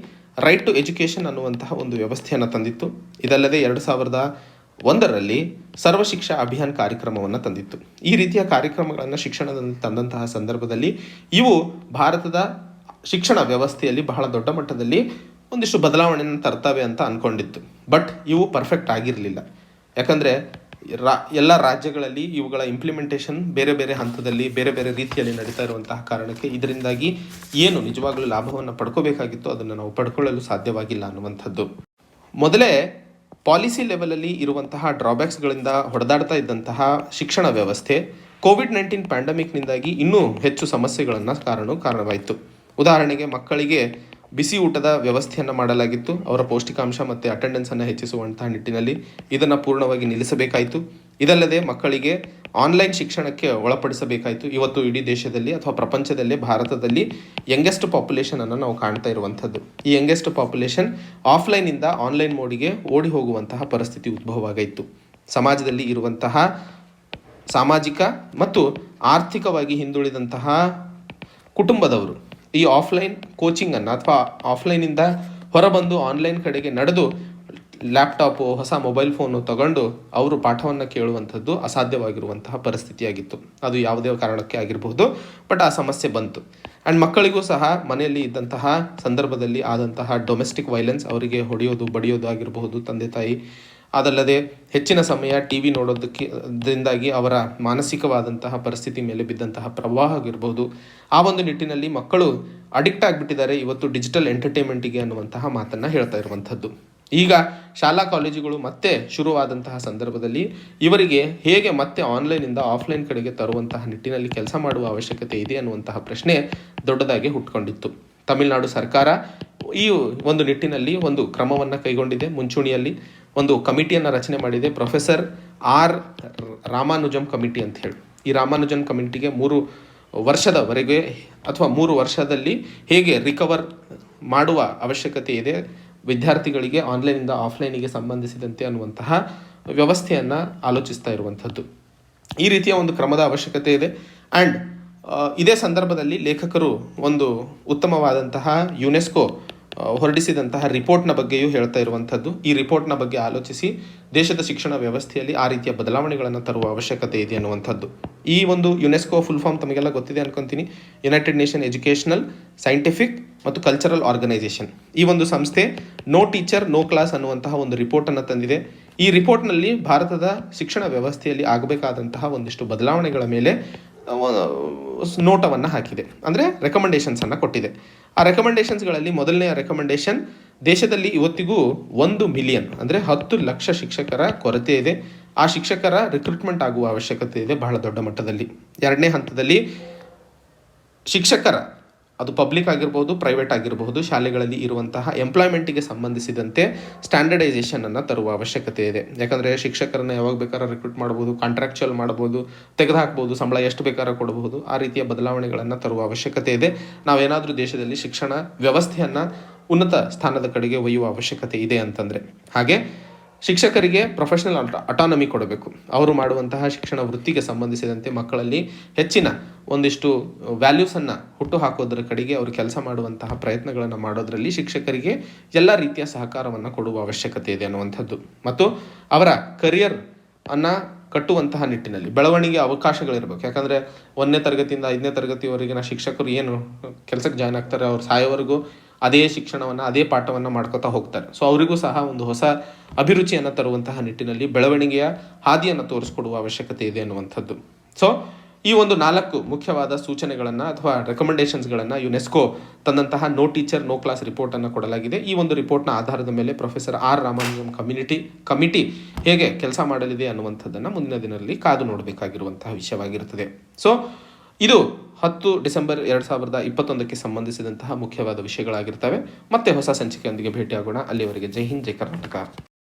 ರೈಟ್ ಟು ಎಜುಕೇಷನ್ ಅನ್ನುವಂತಹ ಒಂದು ವ್ಯವಸ್ಥೆಯನ್ನು ತಂದಿತ್ತು. ಇದಲ್ಲದೆ 2001ರಲ್ಲಿ ಸರ್ವ ಶಿಕ್ಷಾ ಅಭಿಯಾನ್ ಕಾರ್ಯಕ್ರಮವನ್ನು ತಂದಿತ್ತು. ಈ ರೀತಿಯ ಕಾರ್ಯಕ್ರಮಗಳನ್ನು ಶಿಕ್ಷಣದಲ್ಲಿ ತಂದಂತಹ ಸಂದರ್ಭದಲ್ಲಿ ಇವು ಭಾರತದ ಶಿಕ್ಷಣ ವ್ಯವಸ್ಥೆಯಲ್ಲಿ ಬಹಳ ದೊಡ್ಡ ಮಟ್ಟದಲ್ಲಿ ಒಂದಿಷ್ಟು ಬದಲಾವಣೆಯನ್ನು ತರ್ತವೆ ಅಂತ ಅಂದ್ಕೊಂಡಿತ್ತು. ಬಟ್ ಇವು ಪರ್ಫೆಕ್ಟ್ ಆಗಿರಲಿಲ್ಲ. ಯಾಕಂದರೆ ಎಲ್ಲ ರಾಜ್ಯಗಳಲ್ಲಿ ಇವುಗಳ ಇಂಪ್ಲಿಮೆಂಟೇಷನ್ ಬೇರೆ ಬೇರೆ ಹಂತದಲ್ಲಿ ಬೇರೆ ಬೇರೆ ರೀತಿಯಲ್ಲಿ ನಡೀತಾ ಇರುವಂತಹ ಕಾರಣಕ್ಕೆ ಇದರಿಂದಾಗಿ ಏನು ನಿಜವಾಗಲೂ ಲಾಭವನ್ನು ಪಡ್ಕೋಬೇಕಾಗಿತ್ತು ಅದನ್ನು ನಾವು ಪಡ್ಕೊಳ್ಳಲು ಸಾಧ್ಯವಾಗಿಲ್ಲ ಅನ್ನುವಂಥದ್ದು. ಮೊದಲೇ ಪಾಲಿಸಿ ಲೆವೆಲಲ್ಲಿ ಇರುವಂತಹ ಡ್ರಾಬ್ಯಾಕ್ಸ್ಗಳಿಂದ ಹೊಡೆದಾಡ್ತಾ ಇದ್ದಂತಹ ಶಿಕ್ಷಣ ವ್ಯವಸ್ಥೆ COVID-19 ಪ್ಯಾಂಡಮಿಕ್ನಿಂದಾಗಿ ಇನ್ನೂ ಹೆಚ್ಚು ಸಮಸ್ಯೆಗಳನ್ನು ಕಾರಣವಾಯಿತು. ಉದಾಹರಣೆಗೆ ಮಕ್ಕಳಿಗೆ ಬಿಸಿ ಊಟದ ವ್ಯವಸ್ಥೆಯನ್ನು ಮಾಡಲಾಗಿತ್ತು. ಅವರ ಪೌಷ್ಟಿಕಾಂಶ ಮತ್ತು ಅಟೆಂಡೆನ್ಸನ್ನು ಹೆಚ್ಚಿಸುವಂತಹ ನಿಟ್ಟಿನಲ್ಲಿ ಇದನ್ನು ಪೂರ್ಣವಾಗಿ ನಿಲ್ಲಿಸಬೇಕಾಯಿತು. ಇದಲ್ಲದೆ ಮಕ್ಕಳಿಗೆ ಆನ್ಲೈನ್ ಶಿಕ್ಷಣಕ್ಕೆ ಒಳಪಡಿಸಬೇಕಾಯಿತು. ಇವತ್ತು ಇಡೀ ದೇಶದಲ್ಲಿ ಅಥವಾ ಪ್ರಪಂಚದಲ್ಲೇ ಭಾರತದಲ್ಲಿ ಯಂಗೆಸ್ಟ್ ಪಾಪ್ಯುಲೇಷನನ್ನು ನಾವು ಕಾಣ್ತಾ ಇರುವಂಥದ್ದು. ಈ ಯಂಗೆಸ್ಟ್ ಪಾಪ್ಯುಲೇಷನ್ ಆಫ್ಲೈನಿಂದ ಆನ್ಲೈನ್ ಮೋಡಿಗೆ ಓಡಿ ಹೋಗುವಂತಹ ಪರಿಸ್ಥಿತಿ ಉದ್ಭವವಾಗಿತ್ತು. ಸಮಾಜದಲ್ಲಿ ಇರುವಂತಹ ಸಾಮಾಜಿಕ ಮತ್ತು ಆರ್ಥಿಕವಾಗಿ ಹಿಂದುಳಿದಂತಹ ಕುಟುಂಬದವರು ಈ ಆಫ್ಲೈನ್ ಕೋಚಿಂಗನ್ನು ಅಥವಾ ಆಫ್ಲೈನಿಂದ ಹೊರಬಂದು ಆನ್ಲೈನ್ ಕಡೆಗೆ ನಡೆದು ಲ್ಯಾಪ್ಟಾಪು ಹೊಸ ಮೊಬೈಲ್ ಫೋನು ತಗೊಂಡು ಅವರು ಪಾಠವನ್ನು ಕೇಳುವಂಥದ್ದು ಅಸಾಧ್ಯವಾಗಿರುವಂತಹ ಪರಿಸ್ಥಿತಿಯಾಗಿತ್ತು. ಅದು ಯಾವುದೇ ಕಾರಣಕ್ಕೆ ಆಗಿರಬಹುದು, ಬಟ್ ಆ ಸಮಸ್ಯೆ ಬಂತು. ಆ್ಯಂಡ್ ಮಕ್ಕಳಿಗೂ ಸಹ ಮನೆಯಲ್ಲಿ ಇದ್ದಂತಹ ಸಂದರ್ಭದಲ್ಲಿ ಆದಂತಹ ಡೊಮೆಸ್ಟಿಕ್ ವೈಲೆನ್ಸ್, ಅವರಿಗೆ ಹೊಡೆಯೋದು ಬಡಿಯೋದು ಆಗಿರಬಹುದು, ತಂದೆ ತಾಯಿ ಅದಲ್ಲದೆ ಹೆಚ್ಚಿನ ಸಮಯ ಟಿ ವಿ ನೋಡೋದಕ್ಕಿಂದಾಗಿ ಅವರ ಮಾನಸಿಕವಾದಂತಹ ಪರಿಸ್ಥಿತಿ ಮೇಲೆ ಬಿದ್ದಂತಹ ಪ್ರವಾಹ ಆಗಿರ್ಬೋದು. ಆ ಒಂದು ನಿಟ್ಟಿನಲ್ಲಿ ಮಕ್ಕಳು ಅಡಿಕ್ಟ್ ಆಗಿಬಿಟ್ಟಿದ್ದಾರೆ ಇವತ್ತು ಡಿಜಿಟಲ್ ಎಂಟರ್ಟೈನ್ಮೆಂಟಿಗೆ ಅನ್ನುವಂತಹ ಮಾತನ್ನು ಹೇಳ್ತಾ ಇರುವಂಥದ್ದು. ಈಗ ಶಾಲಾ ಕಾಲೇಜುಗಳು ಮತ್ತೆ ಶುರುವಾದಂತಹ ಸಂದರ್ಭದಲ್ಲಿ ಇವರಿಗೆ ಹೇಗೆ ಮತ್ತೆ ಆನ್ಲೈನಿಂದ ಆಫ್ಲೈನ್ ಕಡೆಗೆ ತರುವಂತಹ ನಿಟ್ಟಿನಲ್ಲಿ ಕೆಲಸ ಮಾಡುವ ಅವಶ್ಯಕತೆ ಇದೆ ಅನ್ನುವಂತಹ ಪ್ರಶ್ನೆ ದೊಡ್ಡದಾಗಿ ಹುಟ್ಕೊಂಡಿತ್ತು. ತಮಿಳುನಾಡು ಸರ್ಕಾರ ಈ ಒಂದು ನಿಟ್ಟಿನಲ್ಲಿ ಒಂದು ಕ್ರಮವನ್ನು ಕೈಗೊಂಡಿದೆ. ಮುಂಚೂಣಿಯಲ್ಲಿ ಒಂದು ಕಮಿಟಿಯನ್ನು ರಚನೆ ಮಾಡಿದೆ, ಪ್ರೊಫೆಸರ್ ಆರ್ ರಾಮಾನುಜಂ ಕಮಿಟಿ ಅಂತ ಹೇಳಿ. ಈ ರಾಮಾನುಜನ್ ಕಮಿಟಿಗೆ 3 ವರ್ಷದವರೆಗೆ ಅಥವಾ 3 ವರ್ಷದಲ್ಲಿ ಹೇಗೆ ರಿಕವರ್ ಮಾಡುವ ಅವಶ್ಯಕತೆ ಇದೆ ವಿದ್ಯಾರ್ಥಿಗಳಿಗೆ ಆನ್ಲೈನಿಂದ ಆಫ್ಲೈನಿಗೆ ಸಂಬಂಧಿಸಿದಂತೆ ಅನ್ನುವಂತಹ ವ್ಯವಸ್ಥೆಯನ್ನು ಆಲೋಚಿಸ್ತಾ ಇರುವಂಥದ್ದು. ಈ ರೀತಿಯ ಒಂದು ಕ್ರಮದ ಅವಶ್ಯಕತೆ ಇದೆ. ಆ್ಯಂಡ್ ಇದೇ ಸಂದರ್ಭದಲ್ಲಿ ಲೇಖಕರು ಒಂದು ಉತ್ತಮವಾದಂತಹ ಯುನೆಸ್ಕೋ ಹೊರಡಿಸಿದಂತಹ ರಿಪೋರ್ಟ್ನ ಬಗ್ಗೆಯೂ ಹೇಳ್ತಾ ಇರುವಂಥದ್ದು. ಈ ರಿಪೋರ್ಟ್ನ ಬಗ್ಗೆ ಆಲೋಚಿಸಿ ದೇಶದ ಶಿಕ್ಷಣ ವ್ಯವಸ್ಥೆಯಲ್ಲಿ ಆ ರೀತಿಯ ಬದಲಾವಣೆಗಳನ್ನು ತರುವ ಅವಶ್ಯಕತೆ ಇದೆ ಅನ್ನುವಂಥದ್ದು. ಈ ಒಂದು ಯುನೆಸ್ಕೋ ಫುಲ್ ಫಾರ್ಮ್ ತಮಗೆಲ್ಲ ಗೊತ್ತಿದೆ ಅನ್ಕೊತೀನಿ. ಯುನೈಟೆಡ್ ನೇಷನ್ ಎಜುಕೇಷನಲ್, ಸೈಂಟಿಫಿಕ್ ಮತ್ತು ಕಲ್ಚರಲ್ ಆರ್ಗನೈಸೇಷನ್. ಈ ಒಂದು ಸಂಸ್ಥೆ ನೋ ಟೀಚರ್ ನೋ ಕ್ಲಾಸ್ ಅನ್ನುವಂತಹ ಒಂದು ರಿಪೋರ್ಟನ್ನು ತಂದಿದೆ. ಈ ರಿಪೋರ್ಟ್ನಲ್ಲಿ ಭಾರತದ ಶಿಕ್ಷಣ ವ್ಯವಸ್ಥೆಯಲ್ಲಿ ಆಗಬೇಕಾದಂತಹ ಒಂದಿಷ್ಟು ಬದಲಾವಣೆಗಳ ಮೇಲೆ ನೋಟವನ್ನು ಹಾಕಿದೆ, ಅಂದರೆ ರೆಕಮೆಂಡೇಷನ್ಸನ್ನು ಕೊಟ್ಟಿದೆ. ಆ ರೆಕಮೆಂಡೇಷನ್ಸ್ಗಳಲ್ಲಿ ಮೊದಲನೆಯ ರೆಕಮೆಂಡೇಷನ್, ದೇಶದಲ್ಲಿ ಇವತ್ತಿಗೂ 1 ಮಿಲಿಯನ್ ಅಂದರೆ 10 ಲಕ್ಷ ಶಿಕ್ಷಕರ ಕೊರತೆ ಇದೆ. ಆ ಶಿಕ್ಷಕರ ರಿಕ್ರೂಟ್ಮೆಂಟ್ ಆಗುವ ಅವಶ್ಯಕತೆ ಇದೆ ಬಹಳ ದೊಡ್ಡ ಮಟ್ಟದಲ್ಲಿ. ಎರಡನೇ ಹಂತದಲ್ಲಿ ಶಿಕ್ಷಕರ, ಅದು ಪಬ್ಲಿಕ್ ಆಗಿರ್ಬೋದು ಪ್ರೈವೇಟ್ ಆಗಿರಬಹುದು, ಶಾಲೆಗಳಲ್ಲಿ ಇರುವಂತಹ ಎಂಪ್ಲಾಯ್ಮೆಂಟಿಗೆ ಸಂಬಂಧಿಸಿದಂತೆ ಸ್ಟ್ಯಾಂಡರ್ಡೈಸೇಷನನ್ನು ತರುವ ಅವಶ್ಯಕತೆ ಇದೆ. ಯಾಕಂದರೆ ಶಿಕ್ಷಕರನ್ನು ಯಾವಾಗ ಬೇಕಾದ್ರೂ ರಿಕ್ರೂಟ್ ಮಾಡ್ಬೋದು, ಕಾಂಟ್ರಾಕ್ಚುಯಲ್ ಮಾಡ್ಬೋದು, ತೆಗೆದುಹಾಕ್ಬೋದು, ಸಂಬಳ ಎಷ್ಟು ಬೇಕಾದ್ರೂ ಕೊಡಬಹುದು. ಆ ರೀತಿಯ ಬದಲಾವಣೆಗಳನ್ನು ತರುವ ಅವಶ್ಯಕತೆ ಇದೆ. ನಾವೇನಾದರೂ ದೇಶದಲ್ಲಿ ಶಿಕ್ಷಣ ವ್ಯವಸ್ಥೆಯನ್ನು ಉನ್ನತ ಸ್ಥಾನದ ಕಡೆಗೆ ಒಯ್ಯುವ ಅವಶ್ಯಕತೆ ಇದೆ ಅಂತಂದರೆ. ಹಾಗೆ ಶಿಕ್ಷಕರಿಗೆ ಪ್ರೊಫೆಷನಲ್ ಅಟಾನಮಿ ಕೊಡಬೇಕು. ಅವರು ಮಾಡುವಂತಹ ಶಿಕ್ಷಣ ವೃತ್ತಿಗೆ ಸಂಬಂಧಿಸಿದಂತೆ ಮಕ್ಕಳಲ್ಲಿ ಹೆಚ್ಚಿನ ಒಂದಿಷ್ಟು ವ್ಯಾಲ್ಯೂಸನ್ನು ಹುಟ್ಟು ಹಾಕೋದ್ರ ಕಡೆಗೆ ಅವರು ಕೆಲಸ ಮಾಡುವಂತಹ ಪ್ರಯತ್ನಗಳನ್ನು ಮಾಡೋದರಲ್ಲಿ ಶಿಕ್ಷಕರಿಗೆ ಎಲ್ಲ ರೀತಿಯ ಸಹಕಾರವನ್ನು ಕೊಡುವ ಅವಶ್ಯಕತೆ ಇದೆ ಅನ್ನುವಂಥದ್ದು. ಮತ್ತು ಅವರ ಕರಿಯರ್ ಅನ್ನು ಕಟ್ಟುವಂತಹ ನಿಟ್ಟಿನಲ್ಲಿ ಬೆಳವಣಿಗೆ ಅವಕಾಶಗಳಿರಬೇಕು. ಯಾಕಂದರೆ 1ನೇ ತರಗತಿಯಿಂದ 5ನೇ ತರಗತಿವರೆಗಿನ ಶಿಕ್ಷಕರು ಏನು ಕೆಲಸಕ್ಕೆ ಜಾಯ್ನ್ ಆಗ್ತಾರೆ, ಅವ್ರು ಸಾಯೋವರೆಗೂ ಅದೇ ಶಿಕ್ಷಣವನ್ನು ಅದೇ ಪಾಠವನ್ನು ಮಾಡ್ಕೋತಾ ಹೋಗ್ತಾರೆ. ಸೊ ಅವರಿಗೂ ಸಹ ಒಂದು ಹೊಸ ಅಭಿರುಚಿಯನ್ನು ತರುವಂತಹ ನಿಟ್ಟಿನಲ್ಲಿ ಬೆಳವಣಿಗೆಯ ಹಾದಿಯನ್ನು ತೋರಿಸ್ಕೊಡುವ ಅವಶ್ಯಕತೆ ಇದೆ ಅನ್ನುವಂಥದ್ದು. ಸೊ ಈ ಒಂದು 4 ಮುಖ್ಯವಾದ ಸೂಚನೆಗಳನ್ನು ಅಥವಾ ರೆಕಮೆಂಡೇಷನ್ಸ್ಗಳನ್ನು ಯುನೆಸ್ಕೋ ತಂದಂತಹ ನೋ ಟೀಚರ್ ನೋ ಕ್ಲಾಸ್ ರಿಪೋರ್ಟನ್ನು ಕೊಡಲಾಗಿದೆ. ಈ ಒಂದು ರಿಪೋರ್ಟ್ನ ಆಧಾರದ ಮೇಲೆ ಪ್ರೊಫೆಸರ್ ಆರ್ ರಾಮಾನುಜಂ ಕಮಿಟಿ ಹೇಗೆ ಕೆಲಸ ಮಾಡಲಿದೆ ಅನ್ನುವಂಥದ್ದನ್ನು ಮುಂದಿನ ದಿನದಲ್ಲಿ ಕಾದು ನೋಡಬೇಕಾಗಿರುವಂತಹ ವಿಷಯವಾಗಿರುತ್ತದೆ. ಸೊ ಇದು 10 ಡಿಸೆಂಬರ್ 2021ಕ್ಕೆ ಸಂಬಂಧಿಸಿದಂತಹ ಮುಖ್ಯವಾದ ವಿಷಯಗಳಾಗಿರ್ತವೆ. ಮತ್ತೆ ಹೊಸ ಸಂಚಿಕೆಯೊಂದಿಗೆ ಭೇಟಿಯಾಗೋಣ. ಅಲ್ಲಿವರೆಗೆ ಜೈ ಹಿಂದ್, ಜೈ ಕರ್ನಾಟಕ.